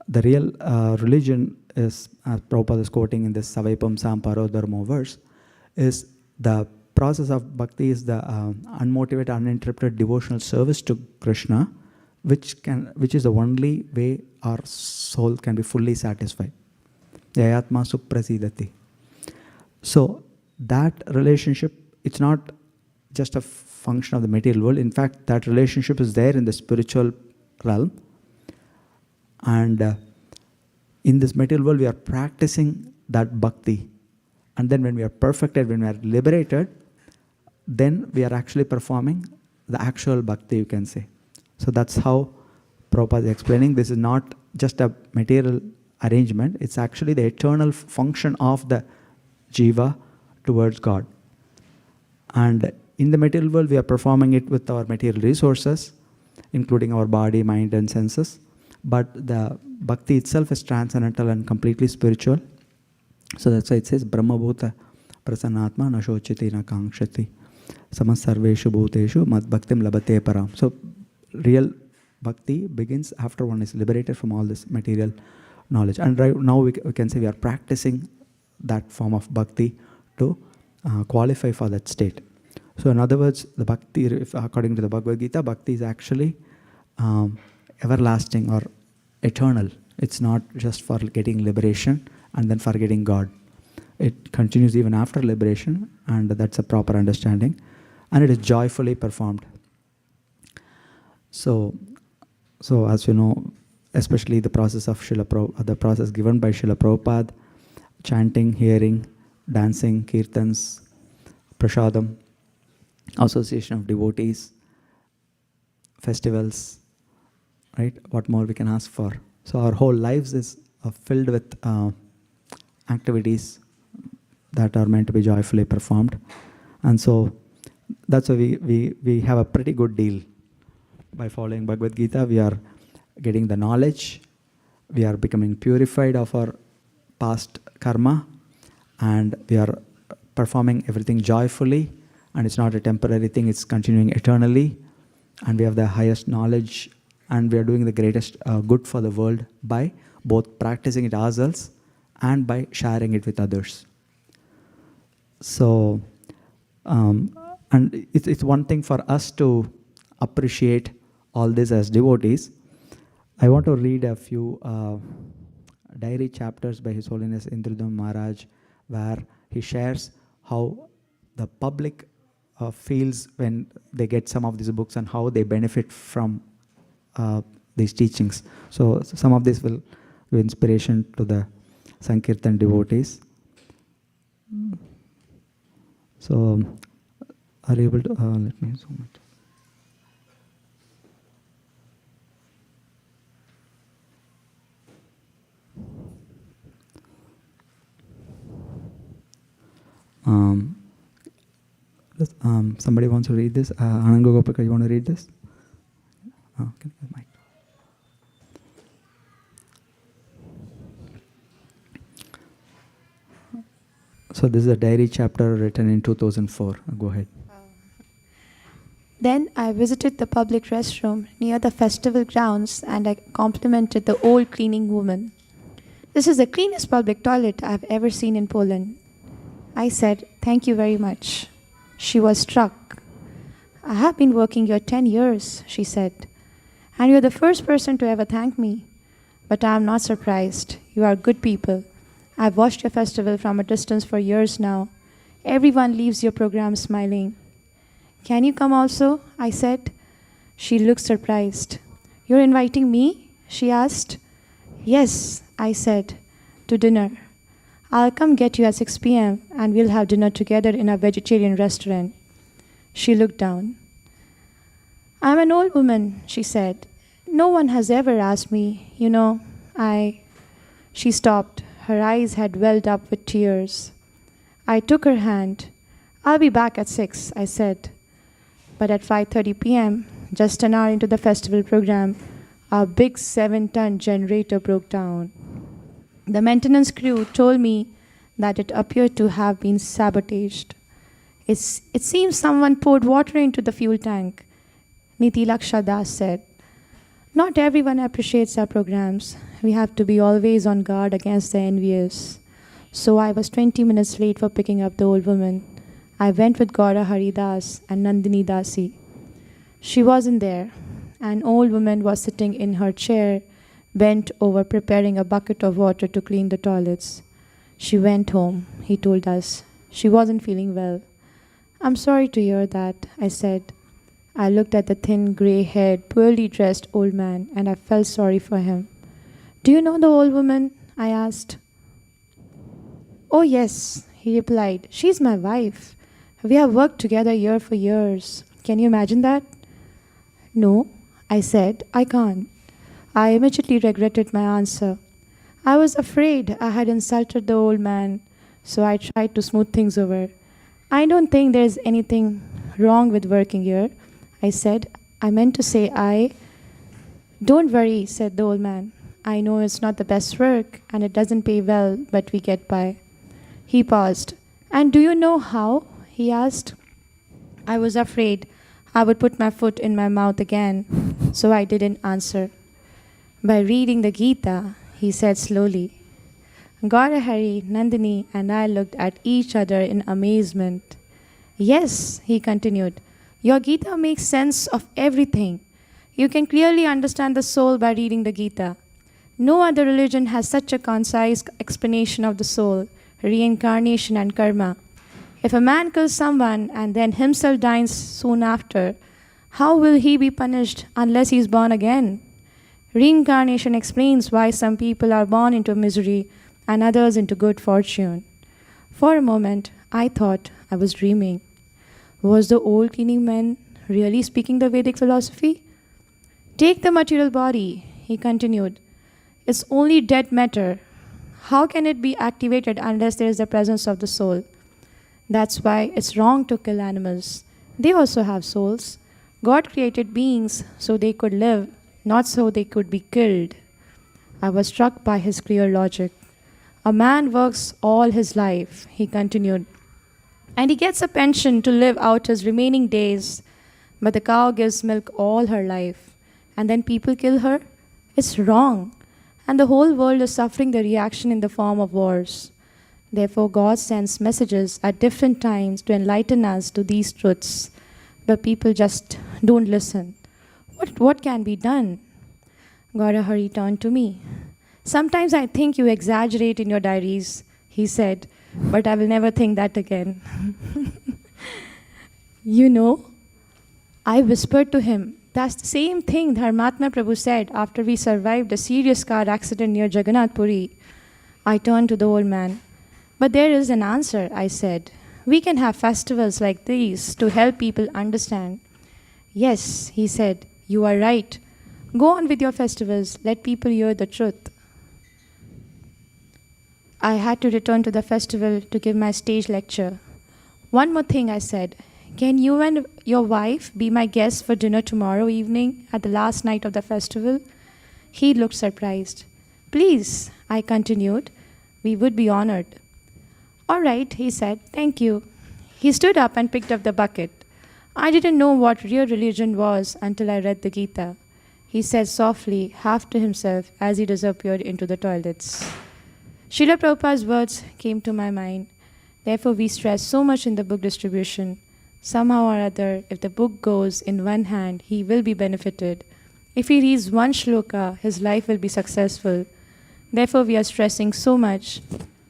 the real religion is, as Prabhupada is quoting in this Savaipam Samparo Dharmo verse, is the process of bhakti is the unmotivated, uninterrupted devotional service to Krishna, which is the only way our soul can be fully satisfied. Yayatma suprasidati. So that relationship, it's not just a function of the material world. In fact, that relationship is there in the spiritual realm. And in this material world, we are practicing that bhakti. And then when we are perfected, when we are liberated, then we are actually performing the actual bhakti, you can say. So that's how Prabhupada is explaining. This is not just a material arrangement. It's actually the eternal function of the jiva towards God. And in the material world, we are performing it with our material resources, including our body, mind, and senses. But the bhakti itself is transcendental and completely spiritual. So that's why it says, Brahma Bhuta Prasannatma Nashochiti Nakangshati Samasarveshu Bhuteshu Mad Bhaktim Labate Param. So real bhakti begins after one is liberated from all this material knowledge. And right now we can say we are practicing that form of bhakti to qualify for that state. So in other words, the bhakti, according to the Bhagavad Gita, bhakti is actually everlasting or eternal. It's not just for getting liberation and then forgetting God. It continues even after liberation, and that's a proper understanding. And it is joyfully performed. So as you know, especially the process of the process given by Srila Prabhupada, chanting, hearing, dancing, kirtans, prasadam, association of devotees, festivals, right? What more we can ask for? So our whole lives is filled with activities that are meant to be joyfully performed. And so that's why we have a pretty good deal. By following Bhagavad Gita, we are getting the knowledge, we are becoming purified of our past karma, and we are performing everything joyfully, and it's not a temporary thing, it's continuing eternally, and we have the highest knowledge, and we are doing the greatest good for the world by both practicing it ourselves and by sharing it with others. So, and it's one thing for us to appreciate all this as devotees. I want to read a few diary chapters by His Holiness Indradum Maharaj, where he shares how the public feels when they get some of these books and how they benefit from these teachings. So some of this will give inspiration to the Sankirtan devotees. So are you able to, let me zoom it. Somebody wants to read this. Ananga Gopika, you want to read this? Okay, mic. So this is a diary chapter written in 2004. Go ahead. Then I visited the public restroom near the festival grounds and I complimented the old cleaning woman. This is the cleanest public toilet I've ever seen in Poland. I said, "Thank you very much." She was struck. "I have been working here 10 years, she said, "and you're the first person to ever thank me. But I am not surprised. You are good people. I've watched your festival from a distance for years now. Everyone leaves your program smiling." "Can you come also?" I said. She looked surprised. "You're inviting me?" she asked. "Yes," I said, "to dinner. I'll come get you at 6 p.m. and we'll have dinner together in a vegetarian restaurant." She looked down. "I'm an old woman," she said. "No one has ever asked me, She stopped. Her eyes had welled up with tears. I took her hand. "I'll be back at 6, I said. But at 5:30 p.m., just an hour into the festival program, our big 7-ton generator broke down. The maintenance crew told me that it appeared to have been sabotaged. It seems someone poured water into the fuel tank," Nitilaksha Das said. "Not everyone appreciates our programs. We have to be always on guard against the envious." So I was 20 minutes late for picking up the old woman. I went with Gaura Haridas and Nandini Dasi. She wasn't there. An old woman was sitting in her chair, bent over preparing a bucket of water to clean the toilets. She went home, he told us. She wasn't feeling well. "I'm sorry to hear that," I said. I looked at the thin, grey-haired, poorly dressed old man and I felt sorry for him. "Do you know the old woman?" I asked. "Oh yes," he replied. "She's my wife. We have worked together here for years. Can you imagine that?" "No," I said, "I can't." I immediately regretted my answer. I was afraid I had insulted the old man, so I tried to smooth things over. "I don't think there's anything wrong with working here," I said. "I meant to say "Don't worry," said the old man. "I know it's not the best work and it doesn't pay well, but we get by." He paused. "And do you know how?" he asked. I was afraid I would put my foot in my mouth again, so I didn't answer. "By reading the Gita," he said slowly. Gaurahari, Nandini, and I looked at each other in amazement. "Yes," he continued, "your Gita makes sense of everything. You can clearly understand the soul by reading the Gita. No other religion has such a concise explanation of the soul, reincarnation, and karma. If a man kills someone and then himself dies soon after, how will he be punished unless he is born again? Reincarnation explains why some people are born into misery and others into good fortune. For a moment, I thought I was dreaming. Was the old cleaning man really speaking the Vedic philosophy? Take the material body, he continued. It's only dead matter. How can it be activated unless there is the presence of the soul? That's why it's wrong to kill animals. They also have souls. God created beings so they could live, not so they could be killed. I was struck by his clear logic. A man works all his life, he continued, and he gets a pension to live out his remaining days. But the cow gives milk all her life, and then people kill her? It's wrong. And the whole world is suffering the reaction in the form of wars. Therefore, God sends messages at different times to enlighten us to these truths. But people just don't listen. What can be done? Gaurahari turned to me. Sometimes I think you exaggerate in your diaries, he said, but I will never think that again. You know, I whispered to him, that's the same thing Dharmatma Prabhu said after we survived a serious car accident near Jagannath Puri. I turned to the old man. But there is an answer, I said. We can have festivals like these to help people understand. Yes, he said, you are right. Go on with your festivals. Let people hear the truth. I had to return to the festival to give my stage lecture. One more thing, I said. Can you and your wife be my guests for dinner tomorrow evening at the last night of the festival? He looked surprised. Please, I continued. We would be honored. All right, he said. Thank you. He stood up and picked up the bucket. I didn't know what real religion was until I read the Gita. He said softly, half to himself, as he disappeared into the toilets. Srila Prabhupada's words came to my mind. Therefore, we stress so much in the book distribution. Somehow or other, if the book goes in one hand, he will be benefited. If he reads one shloka, his life will be successful. Therefore, we are stressing so much.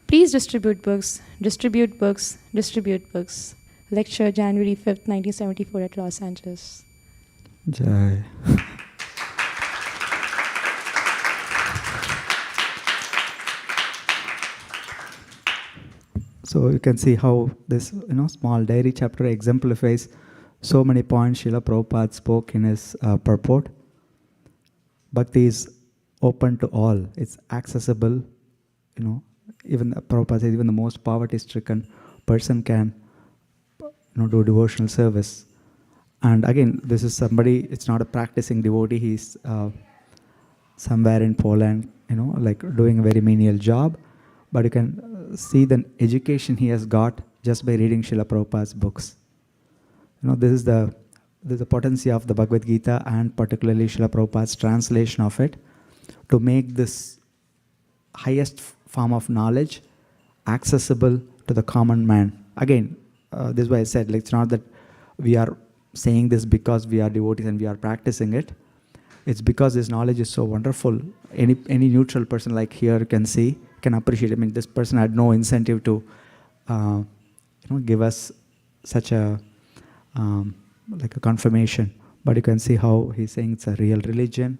Please distribute books, distribute books, distribute books. Lecture January 5th, 1974 at Los Angeles. Jai. So you can see how this small diary chapter exemplifies so many points Srila Prabhupada spoke in his purport. Bhakti is open to all. It's accessible. Even Prabhupada says even the most poverty-stricken person can do devotional service. And again, this is somebody, it's not a practicing devotee. He's somewhere in Poland, like doing a very menial job. But you can see the education he has got just by reading Srila Prabhupada's books. This is the potency of the Bhagavad Gita and particularly Srila Prabhupada's translation of it to make this highest form of knowledge accessible to the common man. Again, this is why I said, it's not that we are saying this because we are devotees and we are practicing it. It's because this knowledge is so wonderful. Any neutral person like here can see, can appreciate. I mean, this person had no incentive to, give us such a like a confirmation. But you can see how he's saying it's a real religion,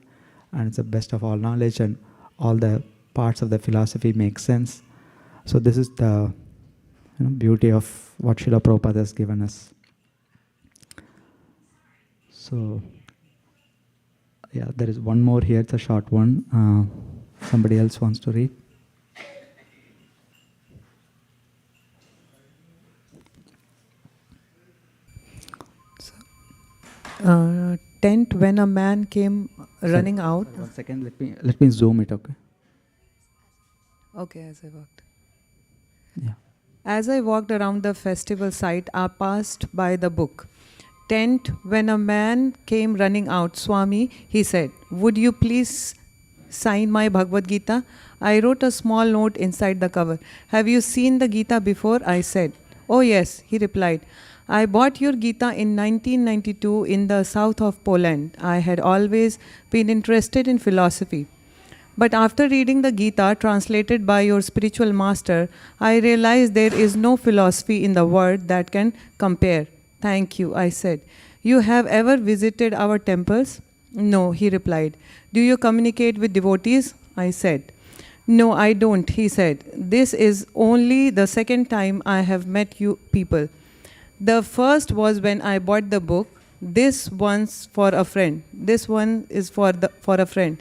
and it's the best of all knowledge, and all the parts of the philosophy make sense. So this is the beauty of what Srila Prabhupada has given us. So, yeah, there is one more here. It's a short one. Somebody else wants to read? Tent when a man came running out. 1 second, let me zoom it, okay? Okay, as I walked. Yeah. As I walked around the festival site, I passed by the book. Tent when a man came running out. Swami, he said, would you please sign my Bhagavad Gita? I wrote a small note inside the cover. Have you seen the Gita before? I said. Oh yes, he replied. I bought your Gita in 1992 in the south of Poland. I had always been interested in philosophy. But after reading the Gita translated by your spiritual master, I realized there is no philosophy in the world that can compare. Thank you, I said. You have ever visited our temples? No, he replied. Do you communicate with devotees? I said. No, I don't, he said. This is only the second time I have met you people. The first was when I bought the book. This one's for a friend. This one is for a friend.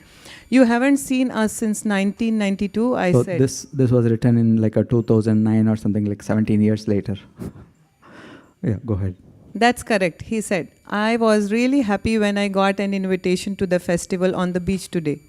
You haven't seen us since 1992, I said. This was written in like a 2009 or something, like 17 years later. Yeah, go ahead. That's correct, he said. I was really happy when I got an invitation to the festival on the beach today.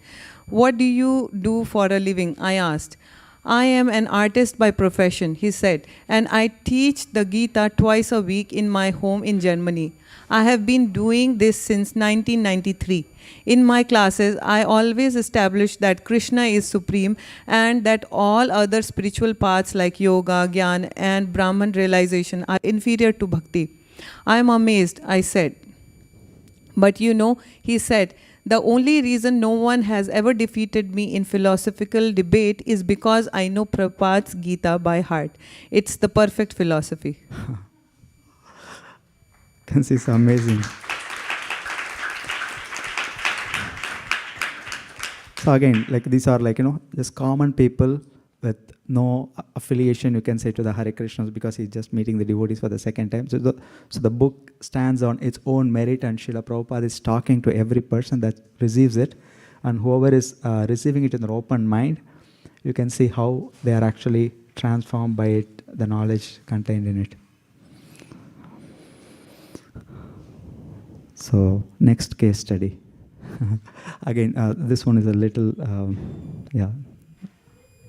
What do you do for a living? I asked. I am an artist by profession, he said, and I teach the Gita twice a week in my home in Germany. I have been doing this since 1993. In my classes, I always establish that Krishna is supreme and that all other spiritual paths like yoga, jnana, and Brahman realization are inferior to bhakti. I am amazed, I said. But you know, he said, the only reason no one has ever defeated me in philosophical debate is because I know Prabhupada's Gita by heart. It's the perfect philosophy. This is amazing. So again, like these are like, just common people with no affiliation, you can say, to the Hare Krishnas, because he's just meeting the devotees for the second time. So the book stands on its own merit, and Srila Prabhupada is talking to every person that receives it, and whoever is receiving it in an open mind, you can see how they are actually transformed by it, the knowledge contained in it. So next case study. Again, this one is a little,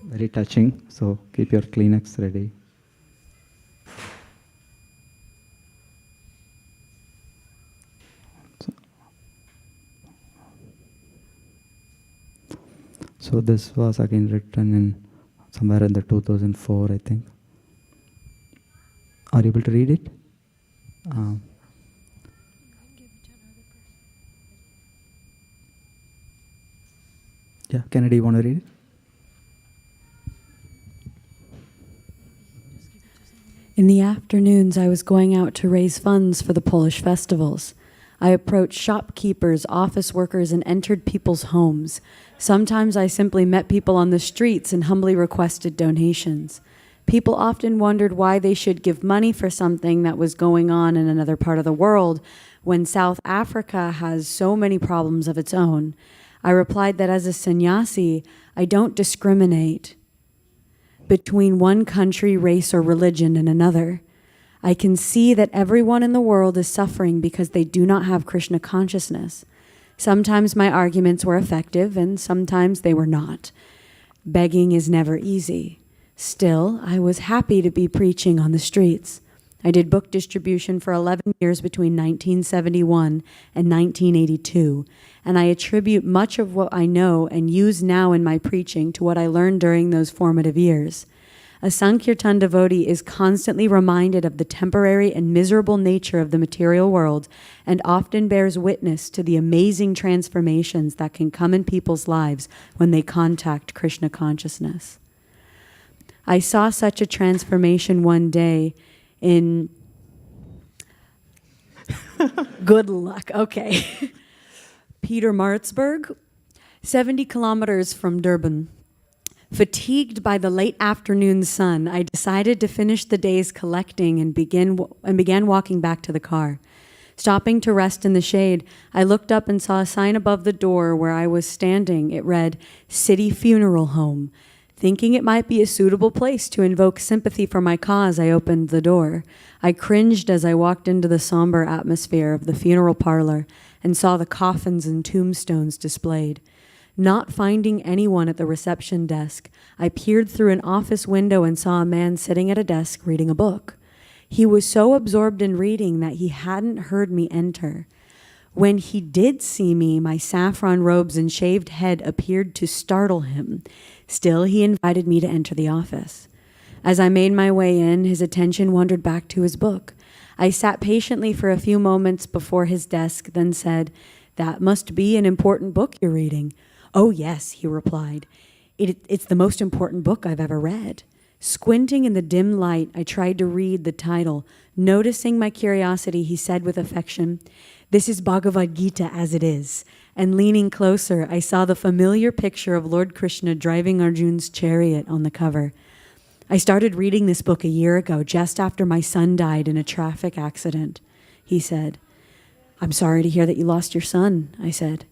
very touching. So keep your Kleenex ready. So this was again written in somewhere in the 2004, I think. Are you able to read it? Yeah, Kennedy, you want to read it? In the afternoons, I was going out to raise funds for the Polish festivals. I approached shopkeepers, office workers, and entered people's homes. Sometimes I simply met people on the streets and humbly requested donations. People often wondered why they should give money for something that was going on in another part of the world when South Africa has so many problems of its own. I replied that as a sannyasi, I don't discriminate between one country, race, or religion and another. I can see that everyone in the world is suffering because they do not have Krishna consciousness. Sometimes my arguments were effective and sometimes they were not. Begging is never easy. Still, I was happy to be preaching on the streets. I did book distribution for 11 years between 1971 and 1982, and I attribute much of what I know and use now in my preaching to what I learned during those formative years. A Sankirtan devotee is constantly reminded of the temporary and miserable nature of the material world and often bears witness to the amazing transformations that can come in people's lives when they contact Krishna consciousness. I saw such a transformation one day in good luck, okay. Pietermaritzburg, 70 kilometers from Durban. Fatigued by the late afternoon sun, I decided to finish the day's collecting and began walking back to the car. Stopping to rest in the shade, I looked up and saw a sign above the door where I was standing. It read, City Funeral Home. Thinking it might be a suitable place to invoke sympathy for my cause, I opened the door. I cringed as I walked into the somber atmosphere of the funeral parlor and saw the coffins and tombstones displayed. Not finding anyone at the reception desk, I peered through an office window and saw a man sitting at a desk reading a book. He was so absorbed in reading that he hadn't heard me enter. When he did see me, my saffron robes and shaved head appeared to startle him. Still, he invited me to enter the office. As I made my way in, his attention wandered back to his book. I sat patiently for a few moments before his desk, then said, "That must be an important book you're reading." "Oh, yes," he replied. It's the most important book I've ever read." Squinting in the dim light, I tried to read the title. Noticing my curiosity, he said with affection, This is Bhagavad Gita as it is. And leaning closer, I saw the familiar picture of Lord Krishna driving Arjun's chariot on the cover. I started reading this book a year ago, just after my son died in a traffic accident. He said, "I'm sorry to hear that you lost your son," I said.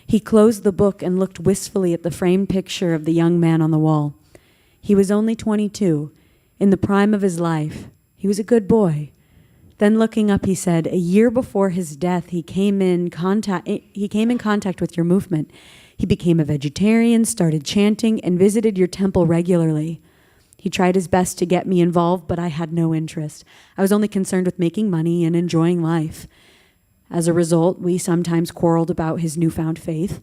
He closed the book and looked wistfully at the framed picture of the young man on the wall. He was only 22, in the prime of his life. He was a good boy. Then looking up, he said, "A year before his death, he came in contact with your movement. He became a vegetarian, started chanting, and visited your temple regularly. He tried his best to get me involved, but I had no interest. I was only concerned with making money and enjoying life. As a result, we sometimes quarreled about his newfound faith.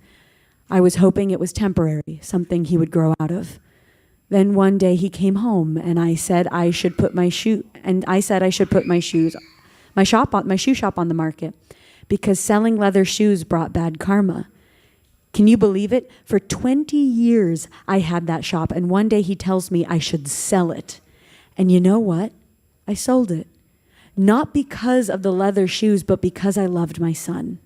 I was hoping it was temporary, something he would grow out of. Then one day he came home, and I said I should put my shoe shop on the market, because selling leather shoes brought bad karma. Can you believe it? For 20 years I had that shop, and one day he tells me I should sell it. And you know what? I sold it. Not because of the leather shoes, but because I loved my son.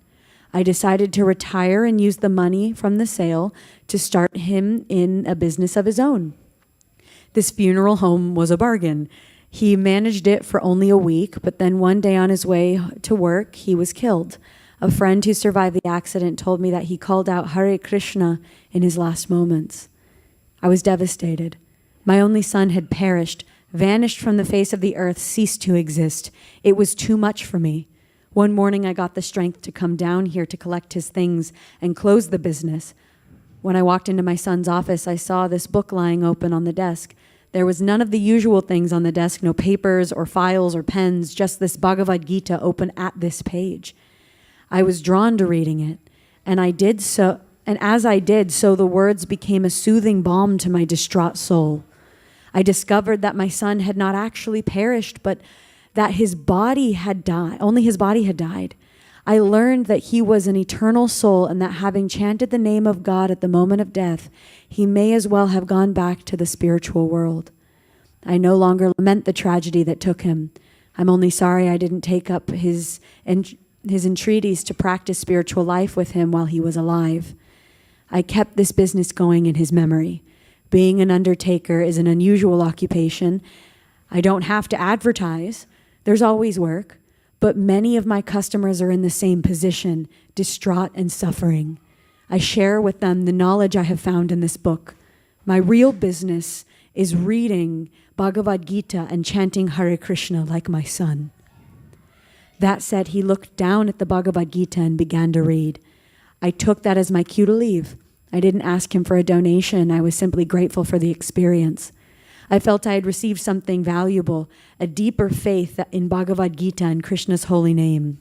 I decided to retire and use the money from the sale to start him in a business of his own. This funeral home was a bargain. He managed it for only a week, but then one day on his way to work, he was killed. A friend who survived the accident told me that he called out Hare Krishna in his last moments. I was devastated. My only son had perished, vanished from the face of the earth, ceased to exist. It was too much for me. One morning I got the strength to come down here to collect his things and close the business. When I walked into my son's office, I saw this book lying open on the desk. There was none of the usual things on the desk, no papers or files or pens, just this Bhagavad Gita open at this page. I was drawn to reading it, and as I did so, the words became a soothing balm to my distraught soul. I discovered that my son had not actually perished, but that his body had died. Only his body had died. I learned that he was an eternal soul, and that having chanted the name of God at the moment of death, he may as well have gone back to the spiritual world. I no longer lament the tragedy that took him. I'm only sorry I didn't take up his entreaties to practice spiritual life with him while he was alive. I kept this business going in his memory. Being an undertaker is an unusual occupation. I don't have to advertise. There's always work. But many of my customers are in the same position, distraught and suffering. I share with them the knowledge I have found in this book. My real business is reading Bhagavad Gita and chanting Hare Krishna like my son. That said, he looked down at the Bhagavad Gita and began to read. I took that as my cue to leave. I didn't ask him for a donation. I was simply grateful for the experience. I felt I had received something valuable, a deeper faith in Bhagavad Gita and Krishna's holy name.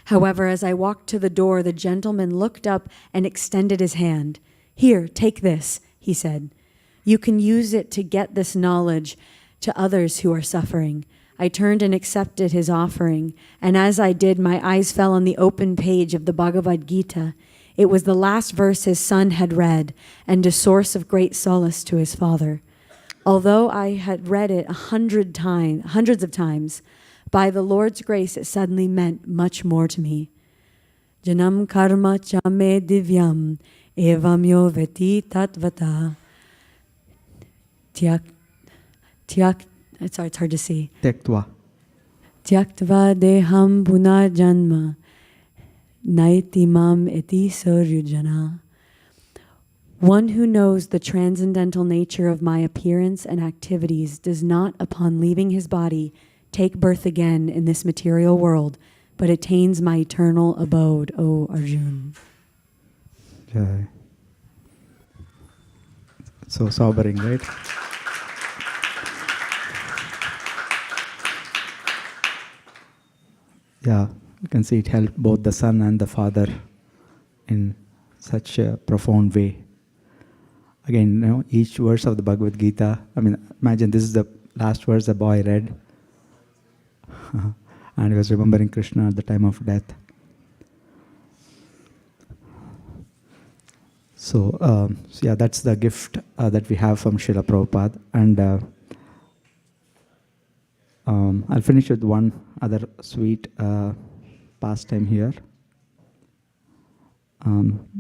However, as I walked to the door, the gentleman looked up and extended his hand. "Here, take this," he said. "You can use it to get this knowledge to others who are suffering." I turned and accepted his offering, and as I did, my eyes fell on the open page of the Bhagavad Gita. It was the last verse his son had read, and a source of great solace to his father. Although I had read it hundreds of times, by the Lord's grace, it suddenly meant much more to me. Janam karma chame divyam evam yo veti tatvata it's hard to see. Tektva. Tyaktva deham punarjanma naiti mam eti saryujana. One who knows the transcendental nature of my appearance and activities does not, upon leaving his body, take birth again in this material world, but attains my eternal abode, O Arjun. Okay. So sobering, right? Yeah, you can see it helped both the son and the father in such a profound way. Again, each verse of the Bhagavad Gita, imagine this is the last verse the boy read. And he was remembering Krishna at the time of death. So yeah, that's the gift that we have from Srila Prabhupada. And I'll finish with one other sweet pastime here.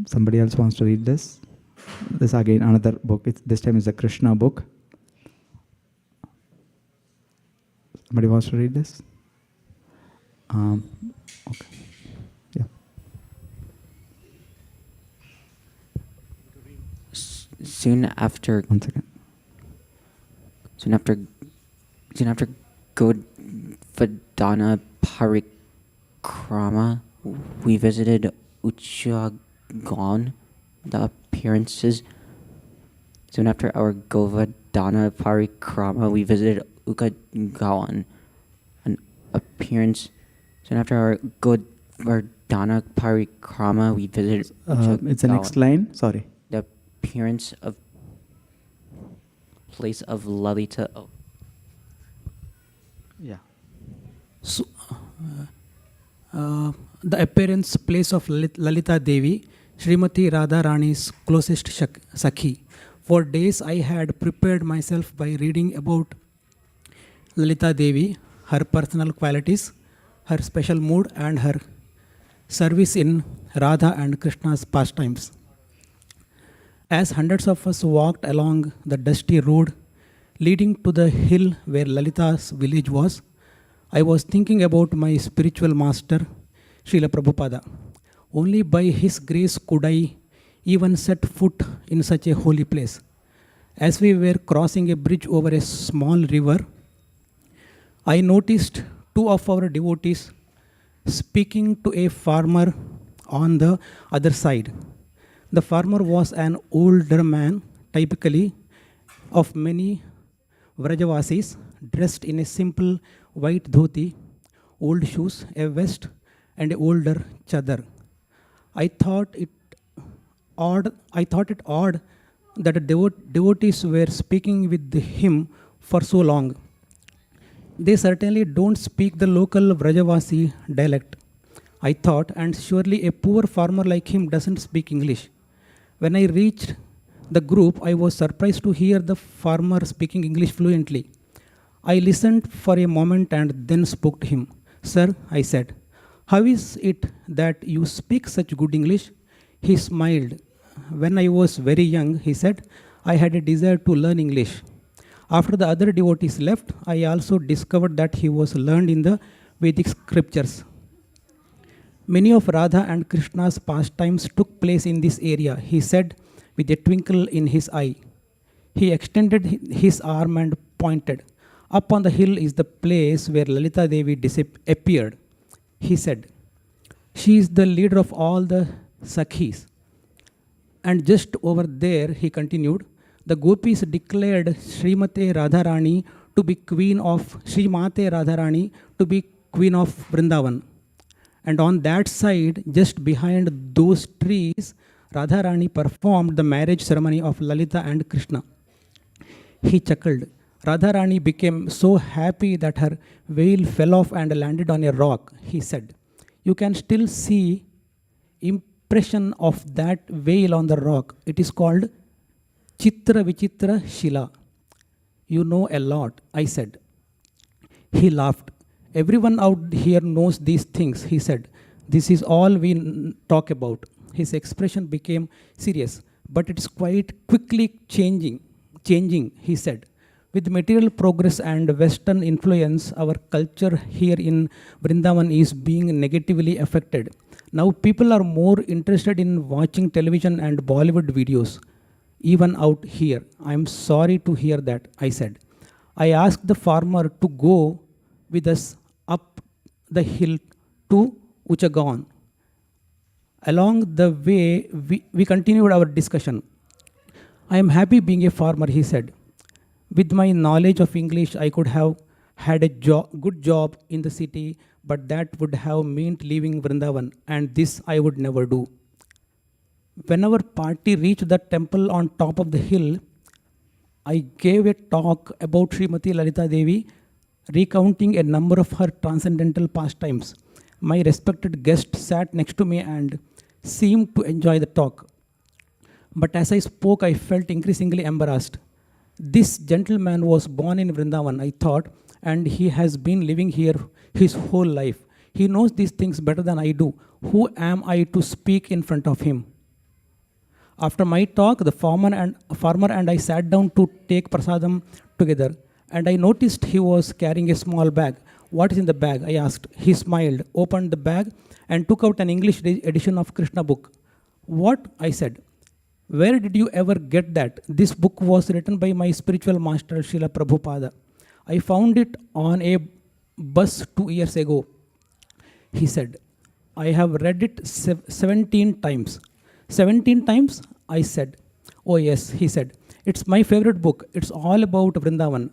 Somebody else wants to read this? This again, another book. This time is a Krishna book. Somebody wants to read this? Okay. Yeah. Soon after. 1 second. Soon after Govardhana Parikrama, we visited Uchagan, the appearances. Soon after our Govardhana Parikrama, we visited Uchagan, an appearance. Soon after our Govardhana Parikrama, we visited It's the next line. Sorry. The appearance of place of Lalita. Oh. Yeah. So, the appearance place of Lalita Devi, Srimati Radha Rani's closest Sakhi. For days I had prepared myself by reading about Lalita Devi, her personal qualities, her special mood, and her service in Radha and Krishna's pastimes. As hundreds of us walked along the dusty road leading to the hill where Lalita's village was, I was thinking about my spiritual master, Srila Prabhupada. Only by his grace could I even set foot in such a holy place. As we were crossing a bridge over a small river, I noticed two of our devotees speaking to a farmer on the other side. The farmer was an older man, typically of many Vrajavasis, dressed in a simple white dhoti, old shoes, a vest, and an older chadar. I thought it odd that the devotees were speaking with him for so long. They certainly don't speak the local Vrajavasi dialect, I thought, and surely a poor farmer like him doesn't speak English. When I reached the group, I was surprised to hear the farmer speaking English fluently. I listened for a moment and then spoke to him. Sir, I said, how is it that you speak such good English? He smiled. When I was very young, he said, I had a desire to learn English. After the other devotees left, I also discovered that he was learned in the Vedic scriptures. Many of Radha and Krishna's pastimes took place in this area, he said with a twinkle in his eye. He extended his arm and pointed. Up on the hill is the place where Lalita Devi appeared. He said, she is the leader of all the Sakhis. And just over there, he continued, the gopis declared Srimate Radharani to be queen of Srimate Radharani to be queen of Vrindavan. And on that side, just behind those trees, Radharani performed the marriage ceremony of Lalita and Krishna. He chuckled. Radharani became so happy that her veil fell off and landed on a rock. He said, you can still see impression of that veil on the rock. It is called Chitra Vichitra Shila. You know a lot, I said. He laughed. Everyone out here knows these things, he said. This is all we talk about. His expression became serious, but it's quite quickly changing, he said. With material progress and Western influence, our culture here in Vrindavan is being negatively affected. Now people are more interested in watching television and Bollywood videos, even out here. I'm sorry to hear that, I said. I asked the farmer to go with us up the hill to Uchagan. Along the way, we continued our discussion. I am happy being a farmer, he said. With my knowledge of English, I could have had a good job in the city, but that would have meant leaving Vrindavan, and this I would never do. When our party reached the temple on top of the hill, I gave a talk about Srimati Lalita Devi, recounting a number of her transcendental pastimes. My respected guest sat next to me and seemed to enjoy the talk. But as I spoke, I felt increasingly embarrassed. This gentleman was born in Vrindavan, I thought, and he has been living here his whole life. He knows these things better than I do. Who am I to speak in front of him? After my talk, the farmer and I sat down to take prasadam together, and I noticed he was carrying a small bag. What is in the bag? I asked. He smiled, opened the bag, and took out an English edition of Krishna book. What? I said. Where did you ever get that? This book was written by my spiritual master, Srila Prabhupada. I found it on a bus 2 years ago. He said, I have read it 17 times. 17 times? I said. Oh yes, he said. It's my favorite book. It's all about Vrindavan.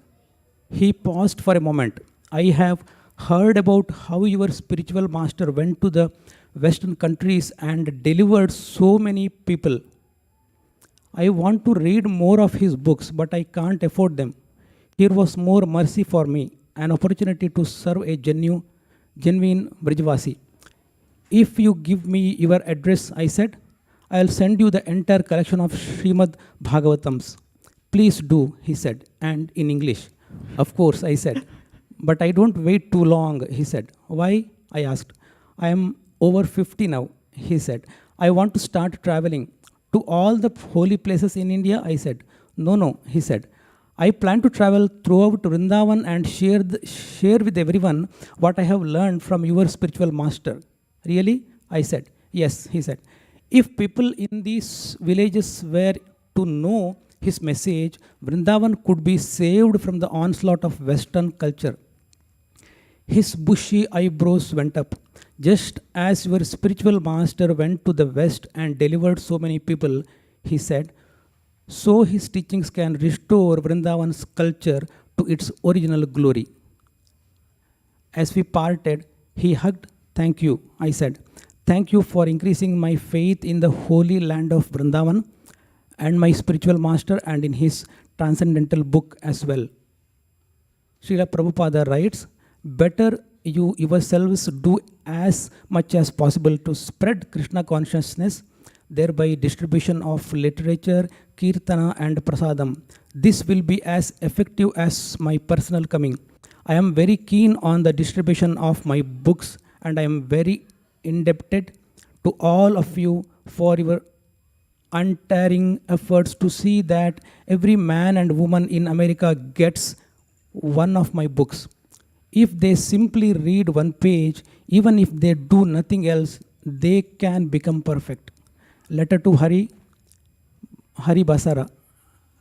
He paused for a moment. I have heard about how your spiritual master went to the Western countries and delivered so many people. I want to read more of his books, but I can't afford them. Here was more mercy for me, an opportunity to serve a genuine Brijvasi. If you give me your address, I said, I'll send you the entire collection of Srimad Bhagavatams. Please do, he said, and in English. Of course, I said. But I don't wait too long, he said. Why? I asked. I am over 50 now, he said. I want to start traveling to all the holy places in India, I said. No, he said. I plan to travel throughout Vrindavan and share with everyone what I have learned from your spiritual master. Really? I said. Yes, he said. If people in these villages were to know his message, Vrindavan could be saved from the onslaught of Western culture. His bushy eyebrows went up. Just as your spiritual master went to the West and delivered so many people, he said, so his teachings can restore Vrindavan's culture to its original glory. As we parted, he hugged. Thank you, I said. Thank you for increasing my faith in the holy land of Vrindavan and my spiritual master and in his transcendental book as well. Srila Prabhupada writes, better you yourselves do as much as possible to spread Krishna consciousness, thereby distribution of literature, kirtana and prasadam. This will be as effective as my personal coming. I am very keen on the distribution of my books and I am very indebted to all of you for your untiring efforts to see that every man and woman in America gets one of my books. If they simply read one page, even if they do nothing else, they can become perfect. Letter to Hari Basara,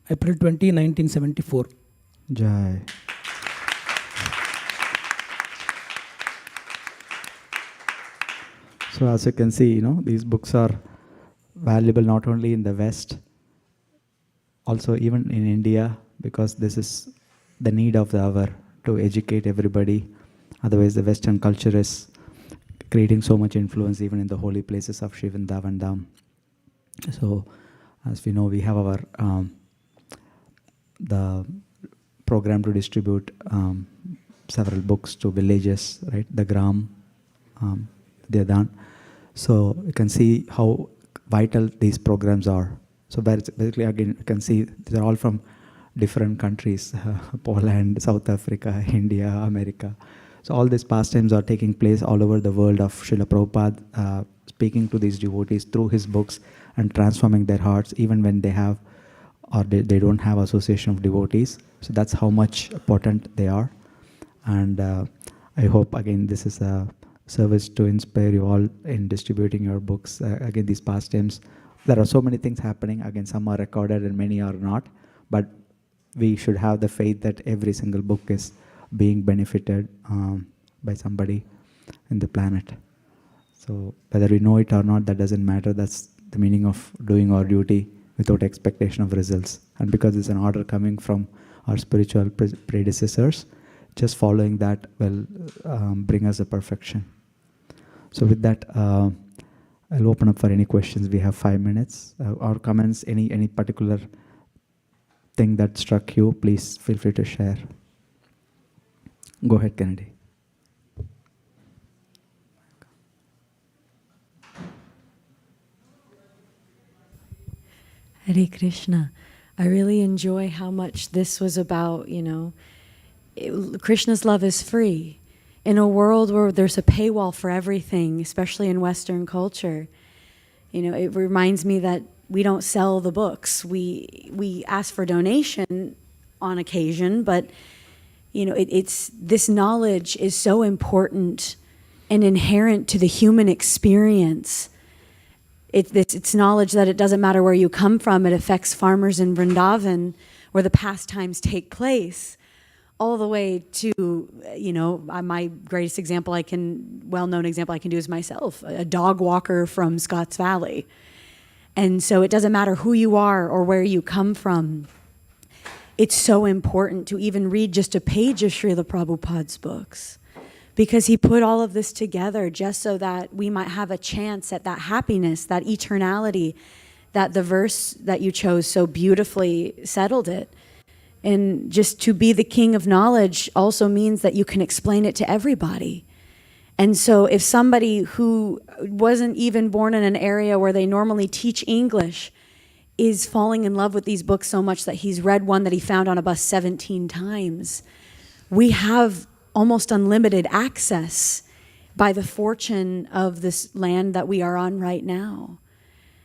April 20, 1974. Jai. So as you can see, these books are valuable not only in the West, also even in India, because this is the need of the hour to educate everybody. Otherwise, the Western culture is creating so much influence even in the holy places of Shiv and Davan Dham. So, as we know, we have our the program to distribute several books to villages, right? The Gram, they're done. So you can see how vital these programs are. So basically, again, you can see they're all from different countries, Poland, South Africa, India, America. So all these pastimes are taking place all over the world of Srila Prabhupada, speaking to these devotees through his books and transforming their hearts even when they have or they don't have association of devotees. So that's how much potent they are. And I hope, again, this is a service to inspire you all in distributing your books. Again, these pastimes, there are so many things happening. Again, some are recorded and many are not. But we should have the faith that every single book is being benefited by somebody in the planet. So whether we know it or not, that doesn't matter. That's the meaning of doing our duty without expectation of results. And because it's an order coming from our spiritual predecessors, just following that will bring us a perfection. So with that, I'll open up for any questions. We have 5 minutes. Or comments, any particular thing that struck you, please feel free to share. Go ahead, Kennedy. Hare Krishna. I really enjoy how much this was about, Krishna's love is free. In a world where there's a paywall for everything, especially in Western culture, it reminds me that we don't sell the books. We ask for donation on occasion, but it's this knowledge is so important and inherent to the human experience. It's knowledge that it doesn't matter where you come from. It affects farmers in Vrindavan, where the pastimes take place, all the way to, my greatest example well-known example I can do is myself, a dog walker from Scotts Valley. And so it doesn't matter who you are or where you come from. It's so important to even read just a page of Srila Prabhupada's books, because he put all of this together just so that we might have a chance at that happiness, that eternality, that the verse that you chose so beautifully settled it. And just to be the king of knowledge also means that you can explain it to everybody. And so if somebody who wasn't even born in an area where they normally teach English is falling in love with these books so much that he's read one that he found on a bus 17 times, we have almost unlimited access by the fortune of this land that we are on right now.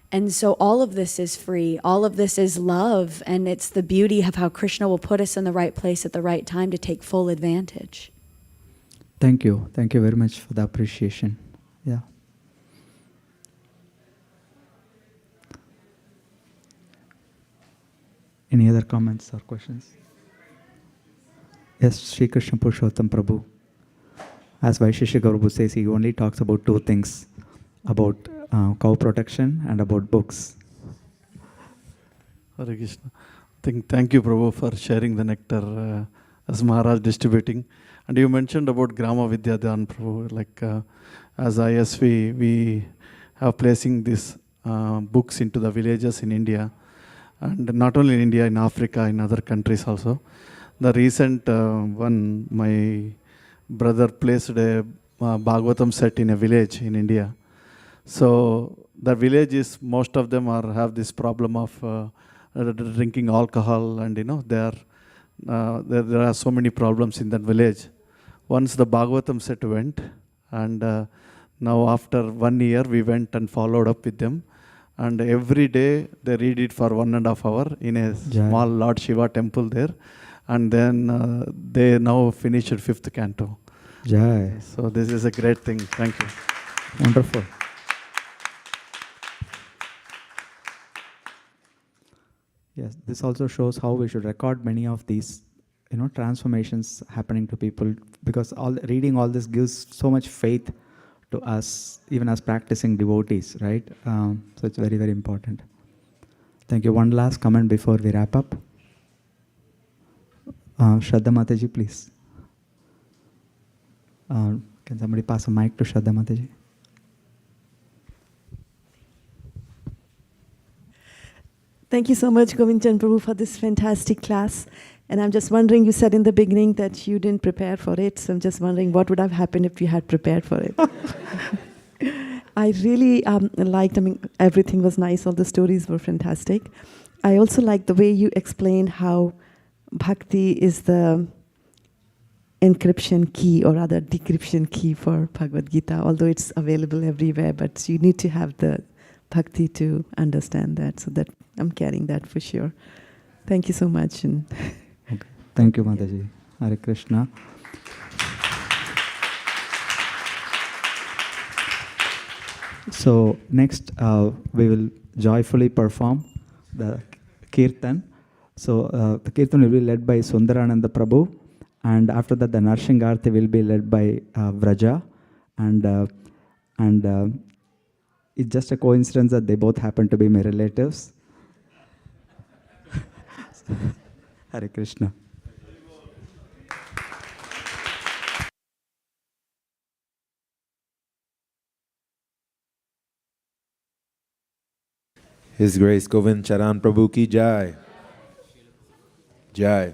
And so all of this is free. All of this is love. And it's the beauty of how Krishna will put us in the right place at the right time to take full advantage. Thank you. Thank you very much for the appreciation. Yeah. Any other comments or questions? Yes, Sri Krishna Purushottam Prabhu. As Vaisheshika Prabhu says, he only talks about two things, about cow protection and about books. Hare Krishna. Thank you, Prabhu, for sharing the nectar as Maharaj distributing. And you mentioned about Grama Vidyadhan, Prabhu, like as ISV, we have placing these books into the villages in India, and not only in India, in Africa, in other countries also. The recent one, my brother placed a Bhagavatam set in a village in India. So the villages, most of them have this problem of drinking alcohol, and there are so many problems in that village. Once the Bhagavatam set went, and now after 1 year we went and followed up with them, and every day they read it for 1.5 hours in a small Lord Shiva temple there, and then they now finished 5th canto. Jai. So this is a great thing. Thank you. Wonderful. Yes, this also shows how we should record many of these, transformations happening to people, because reading all this gives so much faith to us, even as practicing devotees, right? So it's very, very important. Thank you. One last comment before we wrap up. Shraddha Mataji, please. Can somebody pass a mic to Shraddha Mataji? Thank you so much, Govind Prabhu, for this fantastic class. And I'm just wondering, you said in the beginning that you didn't prepare for it, so I'm just wondering what would have happened if you had prepared for it. I really liked, everything was nice, all the stories were fantastic. I also liked the way you explained how bhakti is the encryption key, or rather decryption key for Bhagavad Gita, although it's available everywhere, but you need to have the bhakti to understand that, so that I'm carrying that for sure. Thank you so much. And okay. Thank you, Mataji. Hare Krishna. So next we will joyfully perform the kirtan. So the kirtan will be led by Sundarananda Prabhu, and after that the Narshingarthi will be led by Vraja, and it's just a coincidence that they both happen to be my relatives. Hare Krishna. His Grace Govind Charan Prabhu ki Jai. Jai.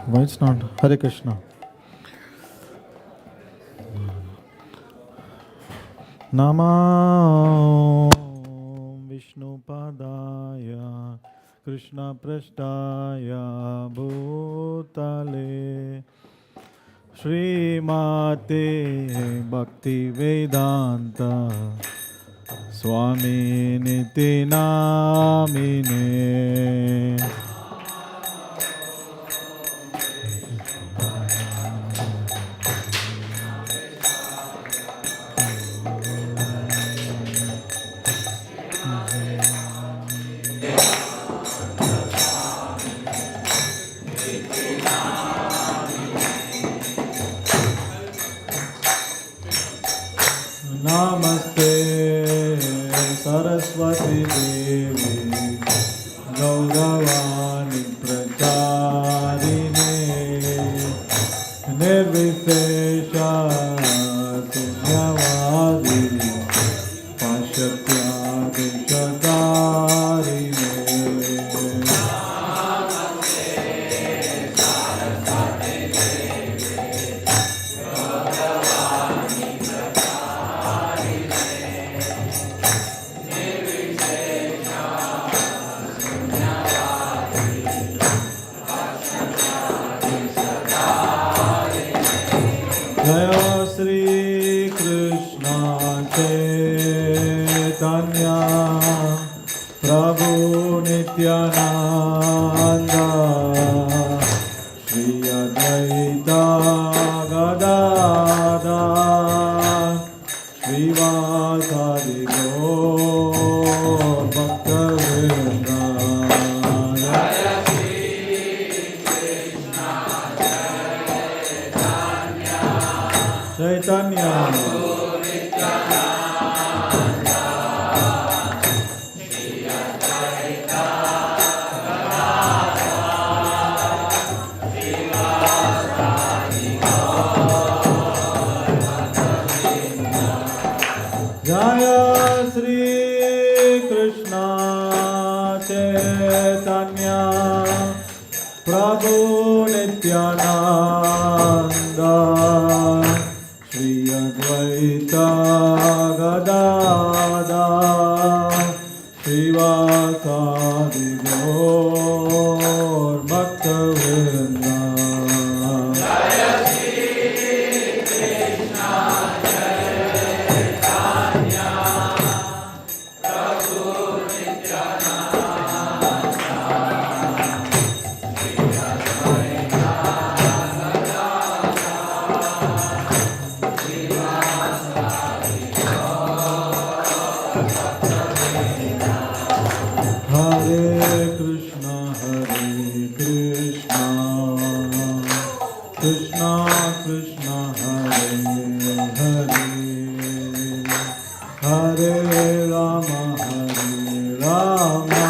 Why it's not? Hare Krishna. Nama Vishnu Padaya Krishna Prasthaya Bhutale Shri Mate Bhakti Vedanta Swami Niti Namine Namaste Saraswati Devi Gauravani Pracharine Nirvishesha Sunyavadini Pashatyadishadarine Jaya Shri Krishna Chaitanya Prabhu Nityananda Shri Advaita Gadadhar Shri Vasadi Gaur Bhakta-vrinda Chaitanya Jaya Shri Krishna Chaitanya Prabhu Nityananda Shri Advaita Gadadhar Shivasadi Gaur Bhakta-vrinda Hare Krishna, Krishna Krishna, Hare Hare, Hare Rama, Rama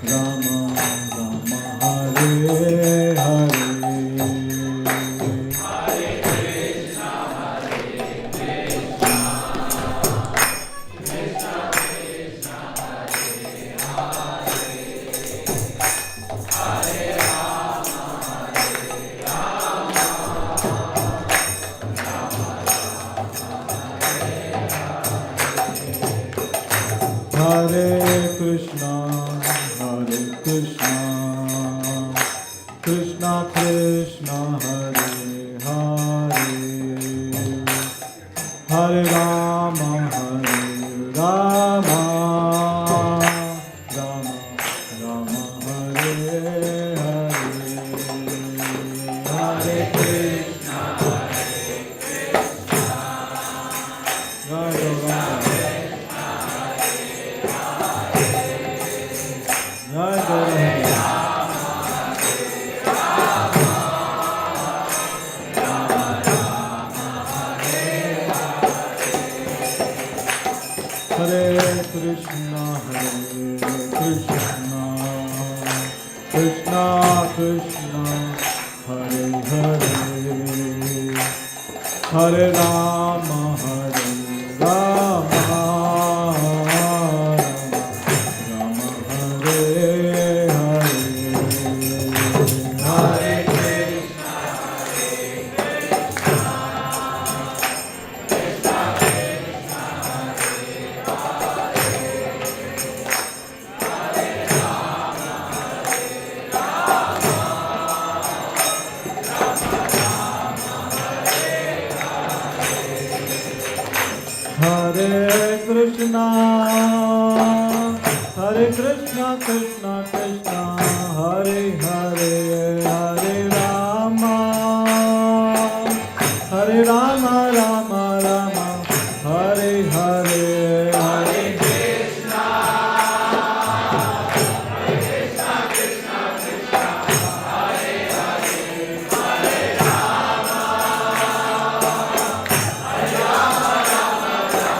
Rama, Hare Hare. Hare Krishna, Krishna Krishna, Hare Hare, Hare Rama, Rama Rama, Hare Hare, Hare Krishna, Jai Govind. Jai Govind. Hare Krishna, Krishna Krishna, Hare Hare, Hare Rama, Rama Rama, Hare Hare, Krishna, Hare Krishna, Krishna Krishna, Hare Hare, Hare Rama, Hare Rama, Rama Rama, Hare Hare, Hare Krishna, Krishna Krishna, Krishna Hare Hare, Hare Rama, Hare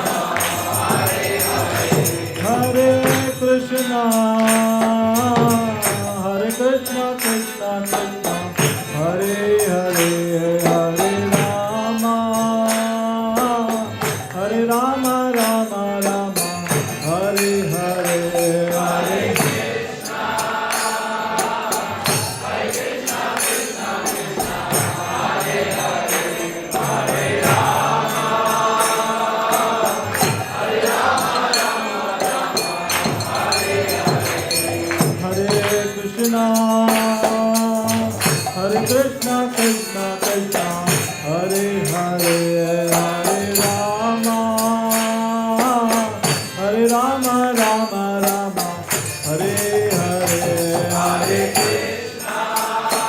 Rama, Rama Rama, Hare Hare, Hare Krishna, Hare Krishna, Krishna Krishna, Hare Hare, Hare Rama, Hare Rama, Rama Rama, Hare Hare, Hare Krishna, Hare Krishna, Krishna Krishna, Hare Hare, Hare Rama, Hare Rama, Rama Rama, Hare Hare, Hare Krishna, Hare Krishna, Krishna Krishna,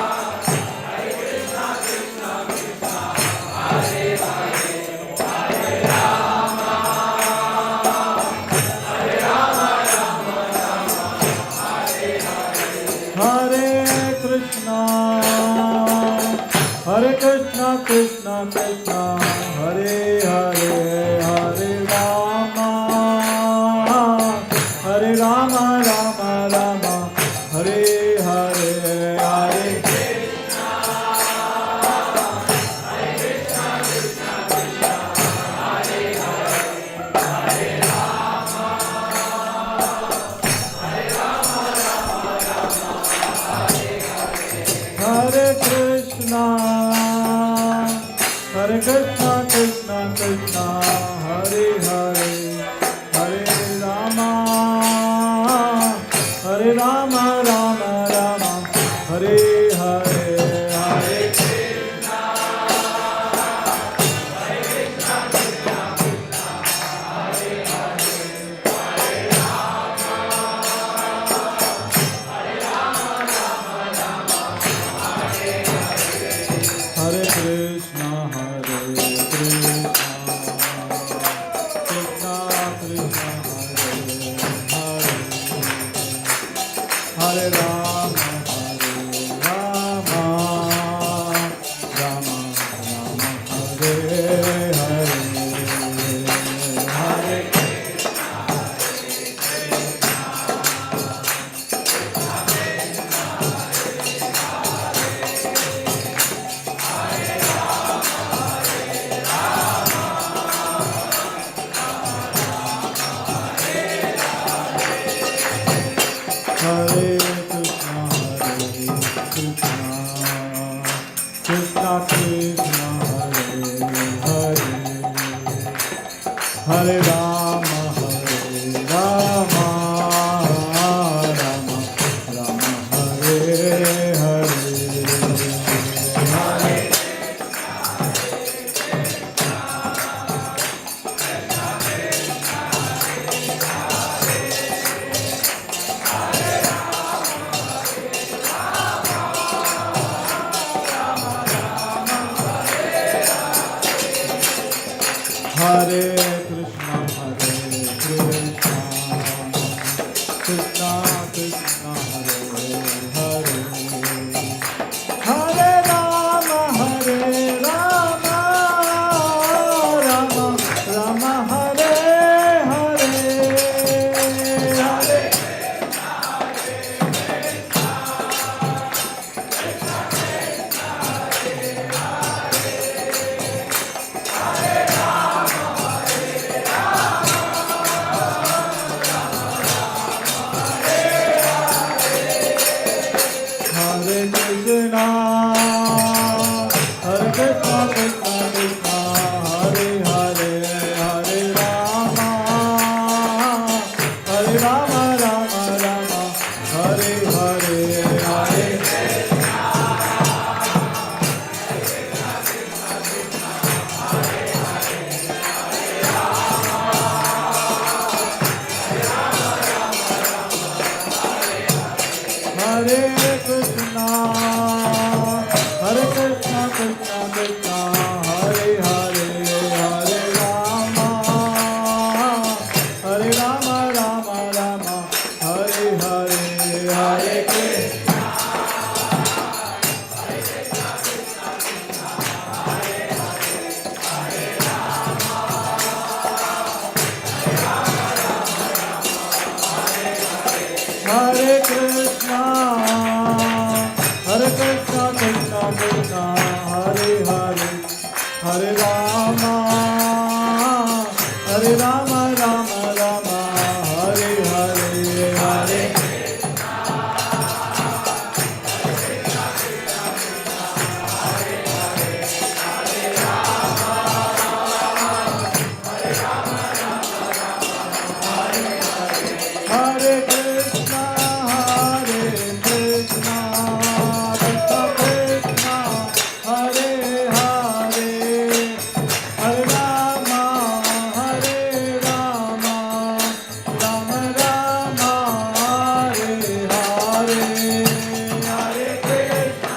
Hare Hare, Hare Rama, Hare Rama, Rama Rama, Hare Hare, Hare Krishna, Hare Krishna, Krishna Krishna, Hare Hare, Hare Rama, Hare Rama, Rama Rama, Hare Hare, Hare Krishna, Hare Krishna, Krishna Krishna, Hare Hare, Hare Rama, Hare Rama, Rama Rama, Hare Hare, Hare Krishna, Hare Krishna, Krishna Krishna, Hare Hare, Hare Rama, Hare Rama, Rama Rama, Hare Hare, Hare Krishna, Hare Krishna, Krishna Krishna, Hare Hare, Hare Rama, Hare Rama, Rama Rama, Hare Hare, Hare Krishna, Hare Krishna, Krishna Krishna, Hare Hare, Hare Rama, Hare Rama, Rama Rama, Hare Hare, Hare Krishna, Hare Krishna, Krishna Krishna, Hare Hare, Hare Rama, Rama Rama, Hare Hare, Hare Krishna, Hare Krishna, Krishna Krishna, Hare Hare, Hare Rama, Rama Rama, Rama Hare Hare, Hare Hare Krishna, Krishna Krishna, Hare Hare, Hare Rama, Rama Rama, Hare Hare, Hare Hare Hare Krishna, Krishna Krishna, Hare Hare, Hare Rama, Rama Rama, Hare Hare, Hare Hare Krishna, Krishna Krishna, Hare Hare, Hare Rama, Rama Rama, Hare Hare, Hare Krishna.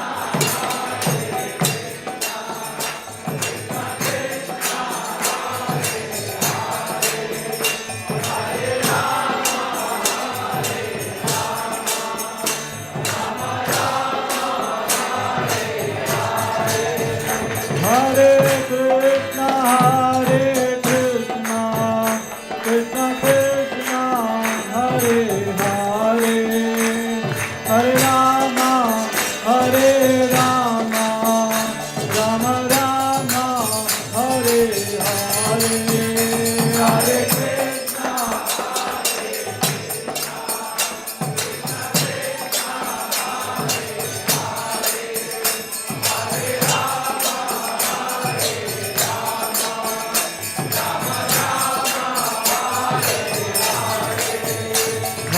Hare Krishna, Krishna Krishna, Hare Hare, Hare Rama, Rama Rama, Hare Hare, Hare Krishna. Hare Krishna, Krishna Krishna, Hare Hare, Hare Rama, Rama Rama, Hare Hare,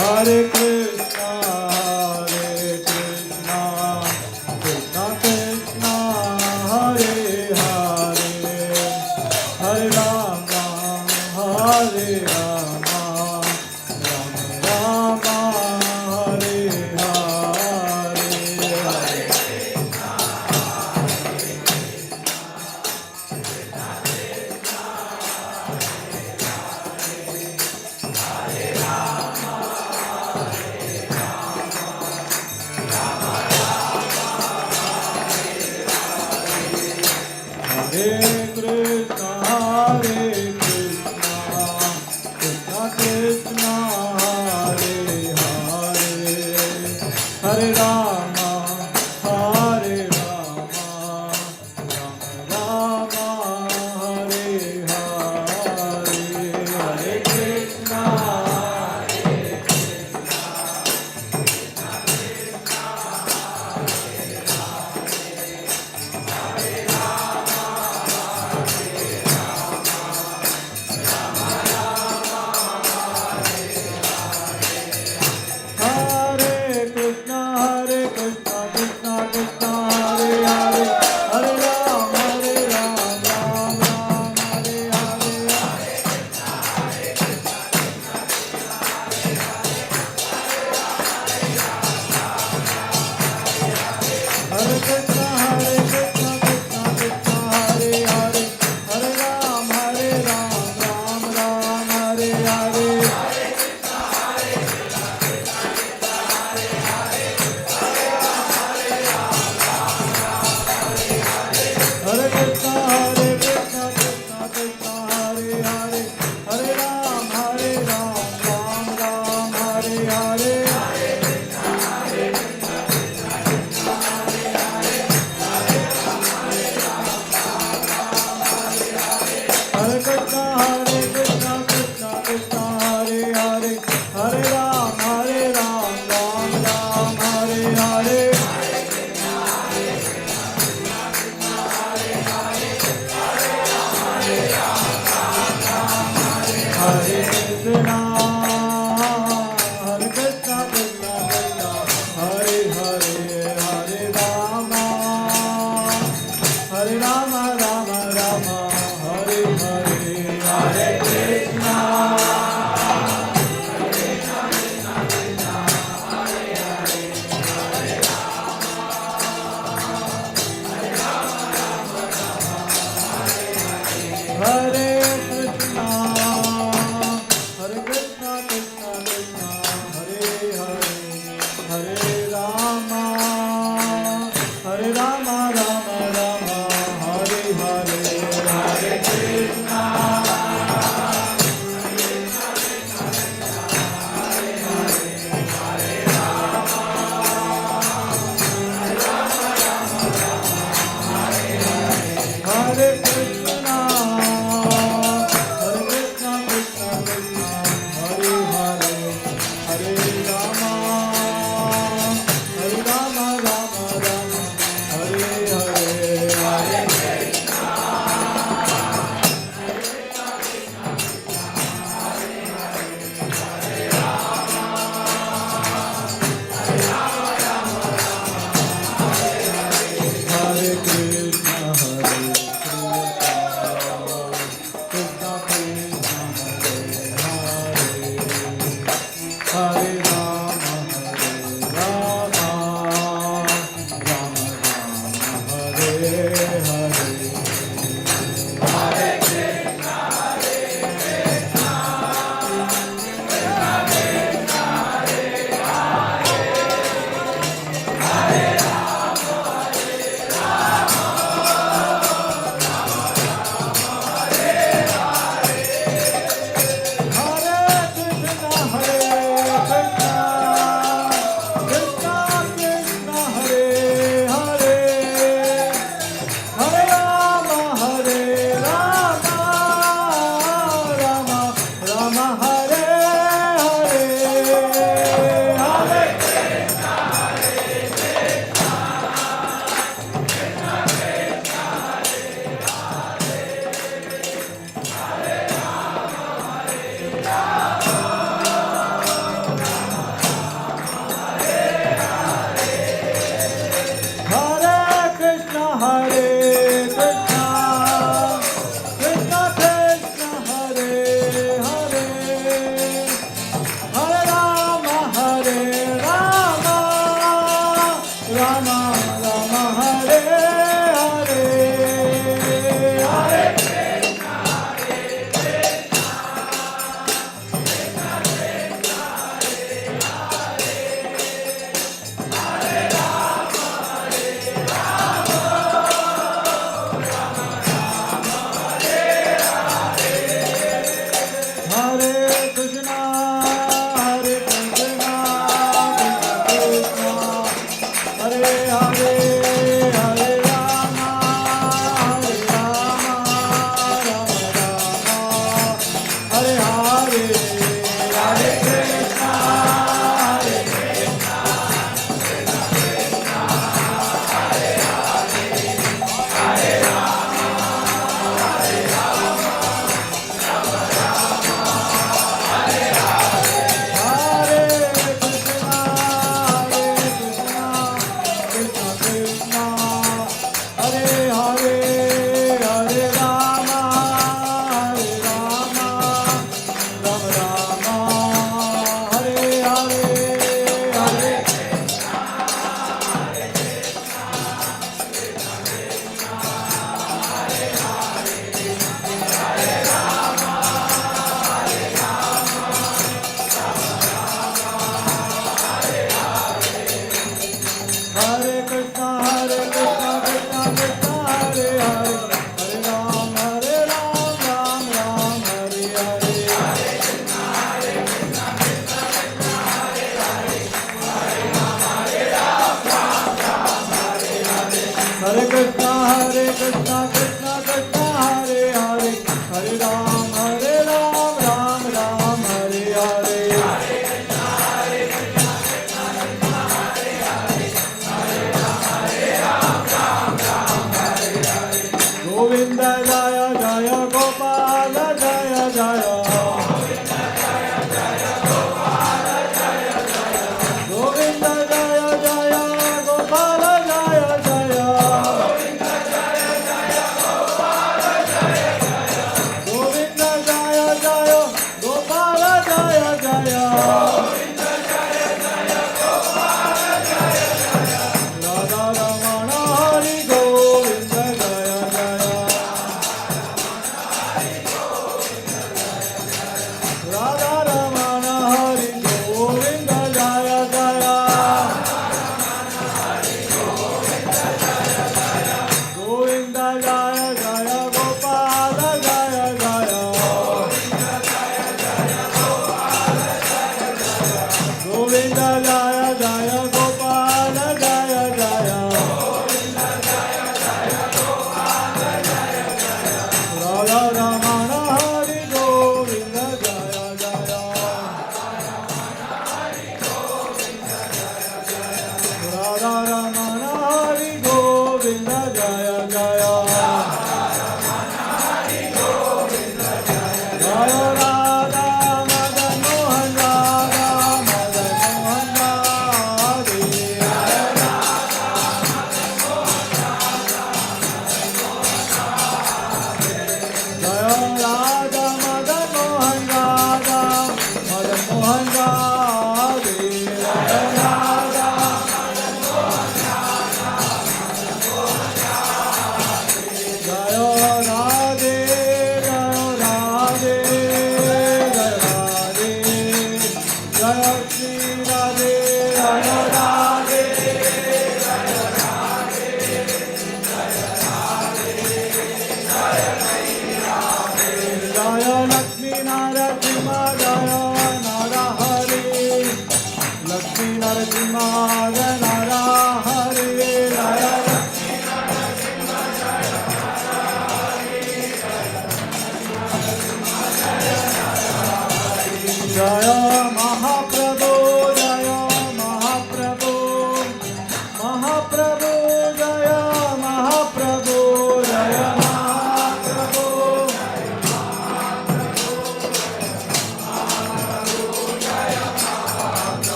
Hare Hare Krishna, Krishna Krishna, Hare Hare, Hare Rama, Rama Rama, Hare Hare, Hare Krishna. Hare Krishna, Krishna Krishna, Hare Hare, Hare Rama, Rama Rama, Hare Hare, Hare Krishna, Krishna Krishna, Hare Hare, Hare Rama, Rama Rama, Hare Hare. Hare Krishna, Krishna Krishna, Hare Hare, Hare Rama, Rama Rama, Hare Hare. Hare Krishna, Krishna Krishna, Hare Hare, Hare Rama, Rama Rama, Hare Hare. Hare Krishna, Krishna Krishna, Hare Hare, Hare Rama, Rama Rama, Hare Hare, Hare Krishna. Hare Krishna, Krishna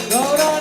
Gaura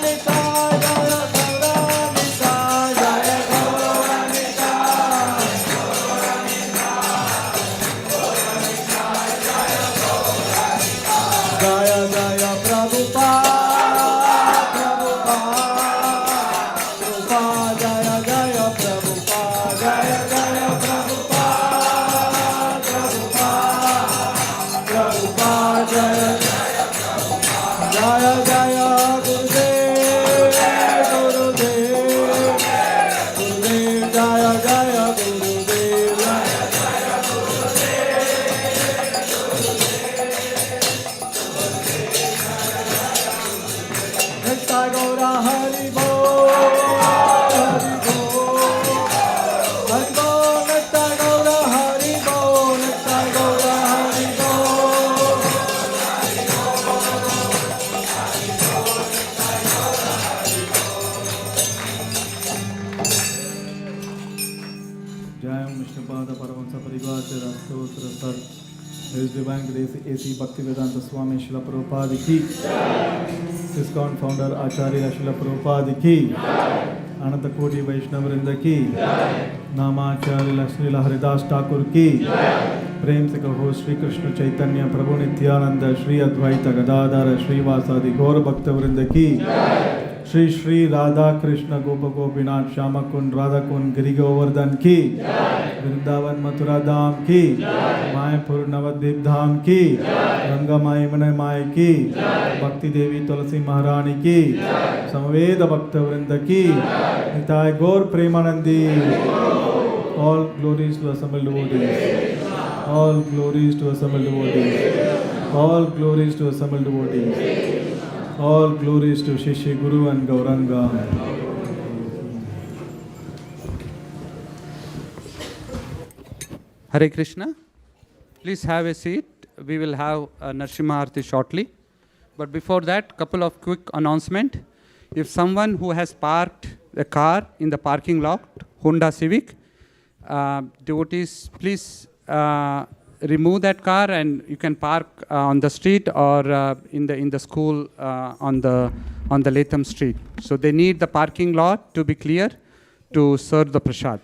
Stotra Sar. His Divine Grace A.C. Bhaktivedanta Swami Srila Prabhupada ki. ISKCON founder Acharya Srila Prabhupada ki. Ananta Koti Vaishnavrinda ki. Namacharya Srila Haridas Thakur ki. प्रेम से कहो श्री कृष्ण चैतन्य प्रभु नित्यानंद श्री अद्वैत गदाधर श्रीवासादि गौर भक्तवृंद की श्री श्री राधा कृष्ण गोप गोपीनाथ श्याम कुंड राधा कुंड गिरि गोवर्धन की वृंदावन मथुरा धाम की मायापुर नवद्वीप धाम की गंगा माई मन माई की भक्ति देवी तुलसी महारानी की समवेद भक्तवृंद की निताय गौर Premanandi all glories to assembled devotees. All glories to assembled devotees. All glories to assembled devotees. All glories to Shishi Guru and Gauranga. Hare Krishna. Please have a seat. We will have Narsimha Arati shortly. But before that, couple of quick announcement. If someone who has parked a car in the parking lot, Honda Civic, devotees, please remove that car and you can park on the street or in the school on the Latham Street. So they need the parking lot to be clear to serve the prasad.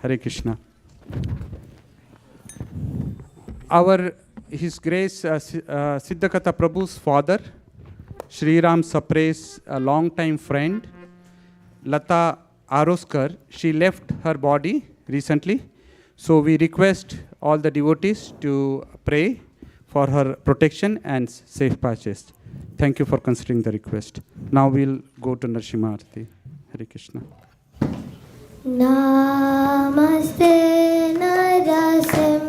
Hare Krishna. His Grace Siddhakatha Prabhu's father, Sri Ram Sapre's long-time friend, Lata Aroskar, she left her body recently. So we request all the devotees to pray for her protection and safe passage. Thank you for considering the request. Now we'll go to Narsimha Arati. Hare Krishna. Namaste Narasimhaya.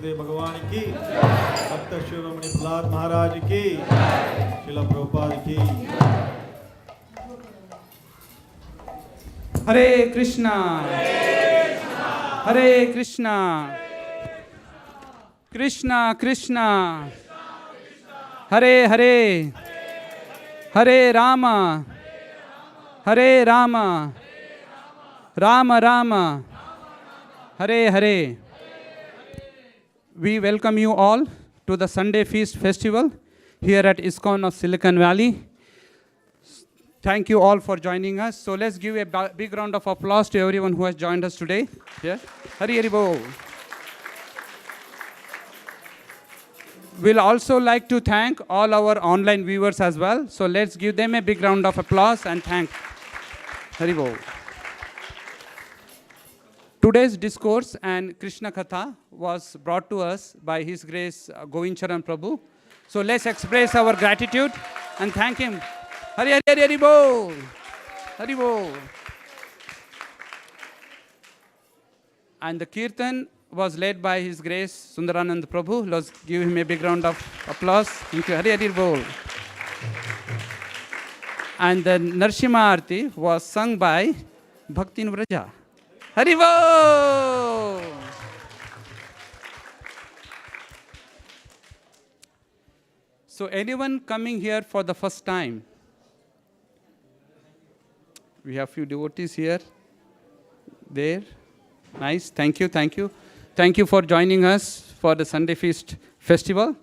गुरुदेव भगवान की, भक्त शिरोमणि प्रहलाद महाराज की, श्रील प्रभुपाद की। हरे कृष्णा हरे Krishna Krishna Krishna Hare Hare Hare Ram Ram Ram Hare Hare. We welcome you all to the Sunday Feast Festival here at ISKCON of Silicon Valley. Thank you all for joining us. So let's give a big round of applause to everyone who has joined us today. Yeah. Hari Hari Bol. We'll also like to thank all our online viewers as well. So let's give them a big round of applause and thank Hari Bol. Today's discourse and Krishna Katha was brought to us by His Grace Govind Charan Prabhu. So let's express our gratitude and thank him. Hari Hari Hari Hari Bol. Hari Bol. And the kirtan was led by His Grace Sundaranand Prabhu. Let's give him a big round of applause. Thank you. Hari Hari Bol. And the Narsimha Arti was sung by Bhaktin Vraja. Hari Bol. So anyone coming here for the first time? We have few devotees here, there. Nice, thank you, thank you. Thank you for joining us for the Sunday Feast Festival.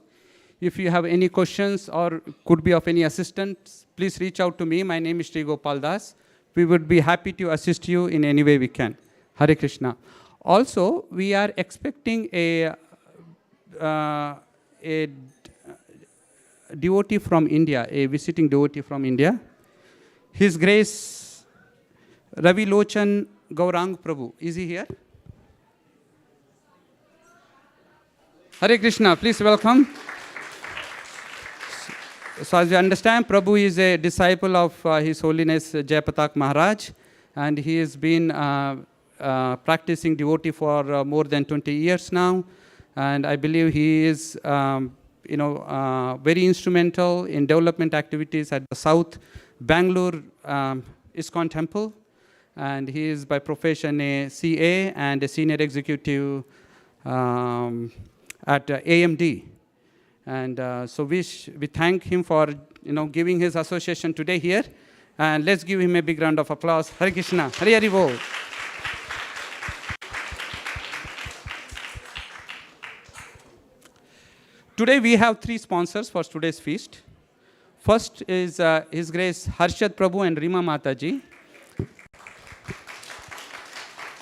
If you have any questions or could be of any assistance, please reach out to me. My name is Sri Gopal Das. We would be happy to assist you in any way we can. Hare Krishna. Also, we are expecting a devotee from India, a visiting devotee from India. His Grace Ravi Lochan Gaurang Prabhu. Is he here? Hare Krishna, please welcome. So as you understand, Prabhu is a disciple of His Holiness Jayapatak Maharaj, and he has been practicing devotee for more than 20 years now. And I believe he is very instrumental in development activities at the South Bangalore ISKCON temple. And he is by profession a CA and a senior executive at AMD. And so we thank him for giving his association today here. And let's give him a big round of applause. Hare Krishna. Hare Hari Bol. Today we have three sponsors for today's feast. First is His Grace Harshad Prabhu and Rima Mataji.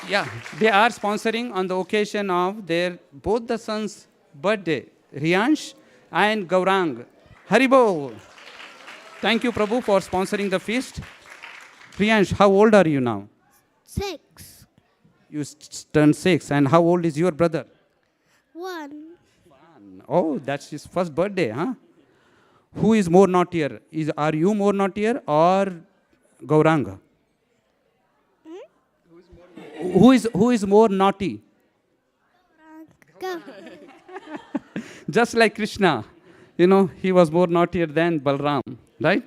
Yeah, they are sponsoring on the occasion of their both the sons' birthday, Riyansh and Gaurang. Haribol. Thank you, Prabhu, for sponsoring the feast. Riyansh, how old are you now? 6. You turned 6. And how old is your brother? 1. Oh, that's his first birthday, huh? Who is more naughtier? Are you more naughtier or Gauranga? Who is more naughty? Just like Krishna, he was more naughtier than Balram, right?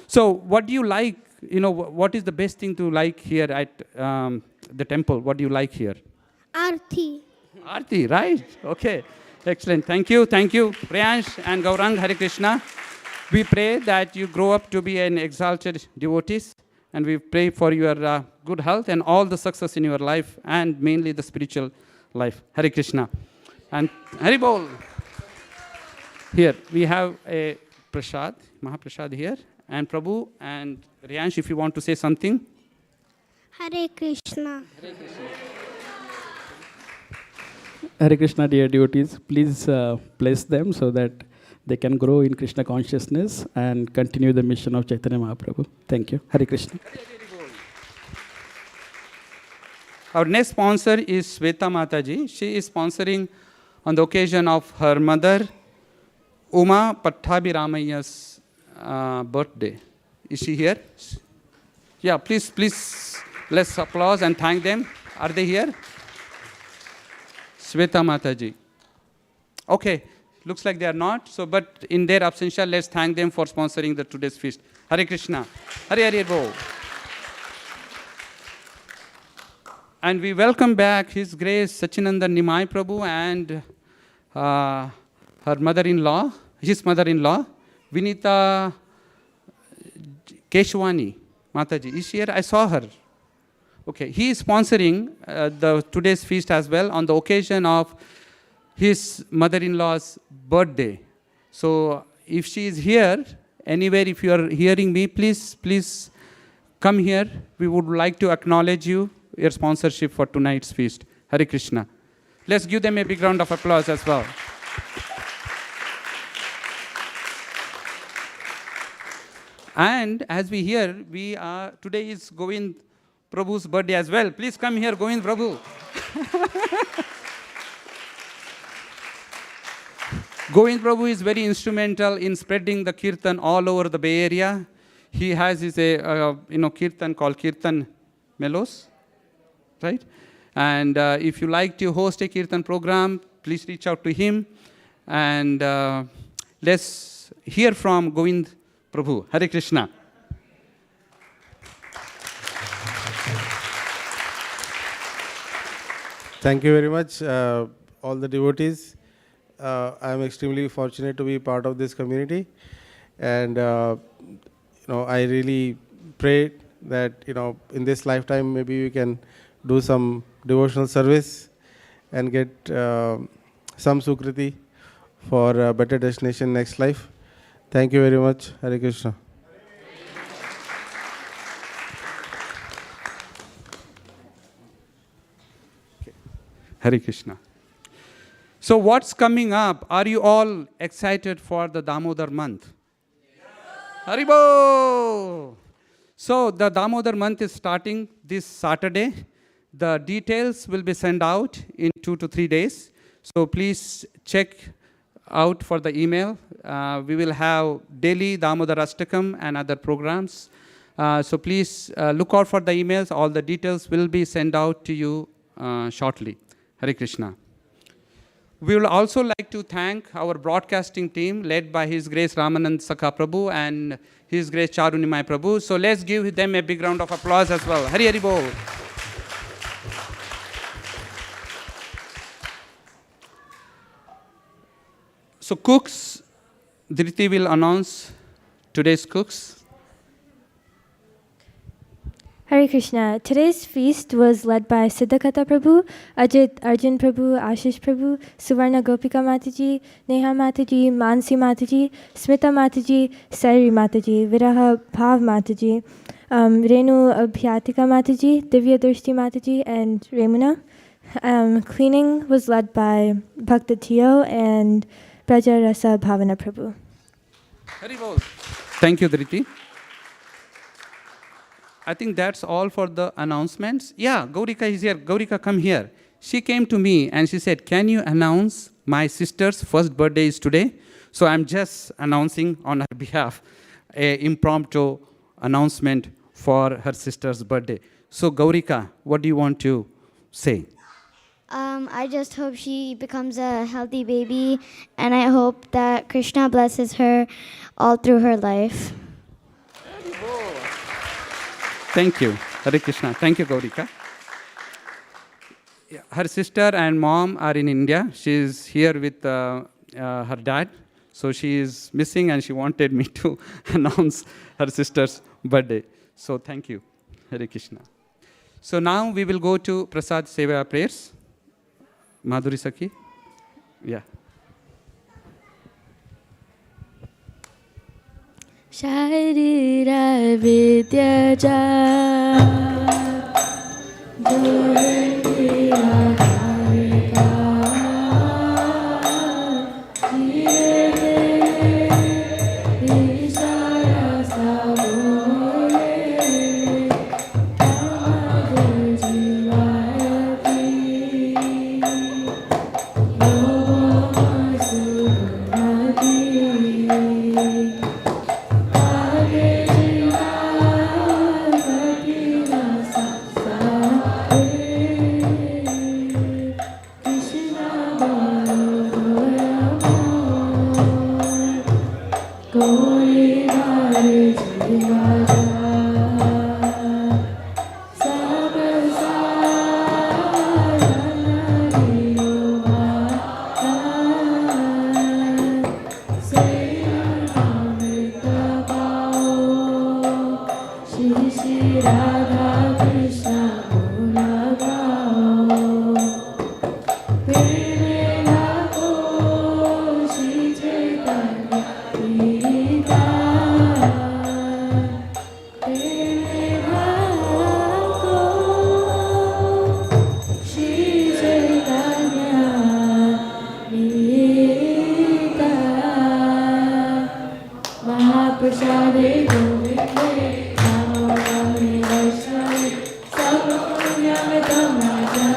So what do you like? What is the best thing to like here at the temple? What do you like here? Arti. Arti, right? Okay. Excellent. Thank you. Thank you, Priyansh and Gaurang. Hare Krishna. We pray that you grow up to be an exalted devotees. And we pray for your good health and all the success in your life, and mainly the spiritual life. Hare Krishna. And Hari Bol. Here we have a Prasad, Mahaprasad here. And Prabhu and Riyansh, if you want to say something. Hare Krishna. Hare Krishna. Hare Krishna, dear devotees. Please bless them so that they can grow in Krishna consciousness and continue the mission of Chaitanya Mahaprabhu. Thank you. Hare Krishna. Our next sponsor is Sweta Mataji. She is sponsoring on the occasion of her mother, Uma Pattabhiramaya's birthday. Is she here? Yeah, please, let's applause and thank them. Are they here? Sweta Mataji. Okay, looks like they are not. So, but in their absentia, let's thank them for sponsoring the today's feast. Hare Krishna. Hare Hare Bo. And we welcome back His Grace Sachinanda Nimai Prabhu and her mother-in-law, his mother-in-law, Vinita Keshwani Mataji. Is she here? I saw her. Okay, he is sponsoring the today's feast as well on the occasion of his mother-in-law's birthday. So if she is here, anywhere, if you are hearing me, please come here. We would like to acknowledge you, your sponsorship for tonight's feast. Hare Krishna. Let's give them a big round of applause as well. And as we hear, today is Govind Prabhu's birthday as well. Please come here, Govind Prabhu. Govind Prabhu is very instrumental in spreading the kirtan all over the Bay Area. He has his kirtan called Kirtan Melos, right? And if you like to host a kirtan program, please reach out to him. And let's hear from Govind Prabhu. Hare Krishna. Thank you very much, all the devotees. I am extremely fortunate to be part of this community, and I really pray that in this lifetime maybe we can do some devotional service and get some sukriti for a better destination next life. Thank you very much. Hare Krishna. Hare Krishna. So what's coming up? Are you all excited for the Damodar month? Haribo! So the Damodar month is starting this Saturday. The details will be sent out in 2 to 3 days. So please check out for the email. We will have daily Damodar Ashtakam and other programs. So please look out for the emails. All the details will be sent out to you shortly. Hare Krishna. We will also like to thank our broadcasting team led by His Grace Ramanand Sakha Prabhu and His Grace Charunimai Prabhu. So let's give them a big round of applause as well. Hari Hari Bol. So cooks, Dhriti will announce today's cooks. Hare Krishna. Today's feast was led by Siddhakata Prabhu, Ajit Arjun Prabhu, Ashish Prabhu, Suvarna Gopika Mataji, Neha Mataji, Mansi Mataji, Smita Mataji, Sairi Mataji, Viraha Bhav Mataji, Renu Abhyatika Mataji, Divya Drishti Mataji, and Remuna. Cleaning was led by Bhakta Tio and Braja Rasa Bhavana Prabhu. Thank you, Dhriti. I think that's all for the announcements. Yeah, Gaurika is here. Gaurika, come here. She came to me and she said, can you announce my sister's first birthday is today? So I'm just announcing on her behalf an impromptu announcement for her sister's birthday. So Gaurika, what do you want to say? I just hope she becomes a healthy baby, and I hope that Krishna blesses her all through her life. Thank you, Hare Krishna. Thank you, Gaurika. Yeah, her sister and mom are in India. She is here with her dad. So she is missing and she wanted me to announce her sister's birthday. So thank you, Hare Krishna. So now we will go to Prasad Seva prayers. Madhuri Sakhi. Yeah. Sharira Vidya Mahaprasade Govinde Namo Namo Vaishnave Sarvapunyamitam Raja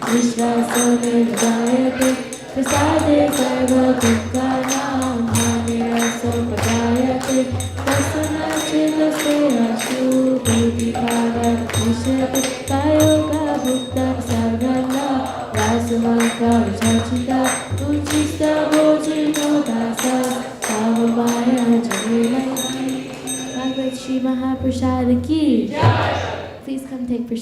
Vishwasone Jayate Prasade Sarva Dukkanam Bhamirasa Padayate Tasana Chilase Ashu Bhuti Bhagat Vishate Kayoga Bhutta Sarvana Vasamanka Vichachita Uchista Bhojino Dasa Savamaya Jamila Bhagavad Shri Mahaprasad ki. Please come take prasad.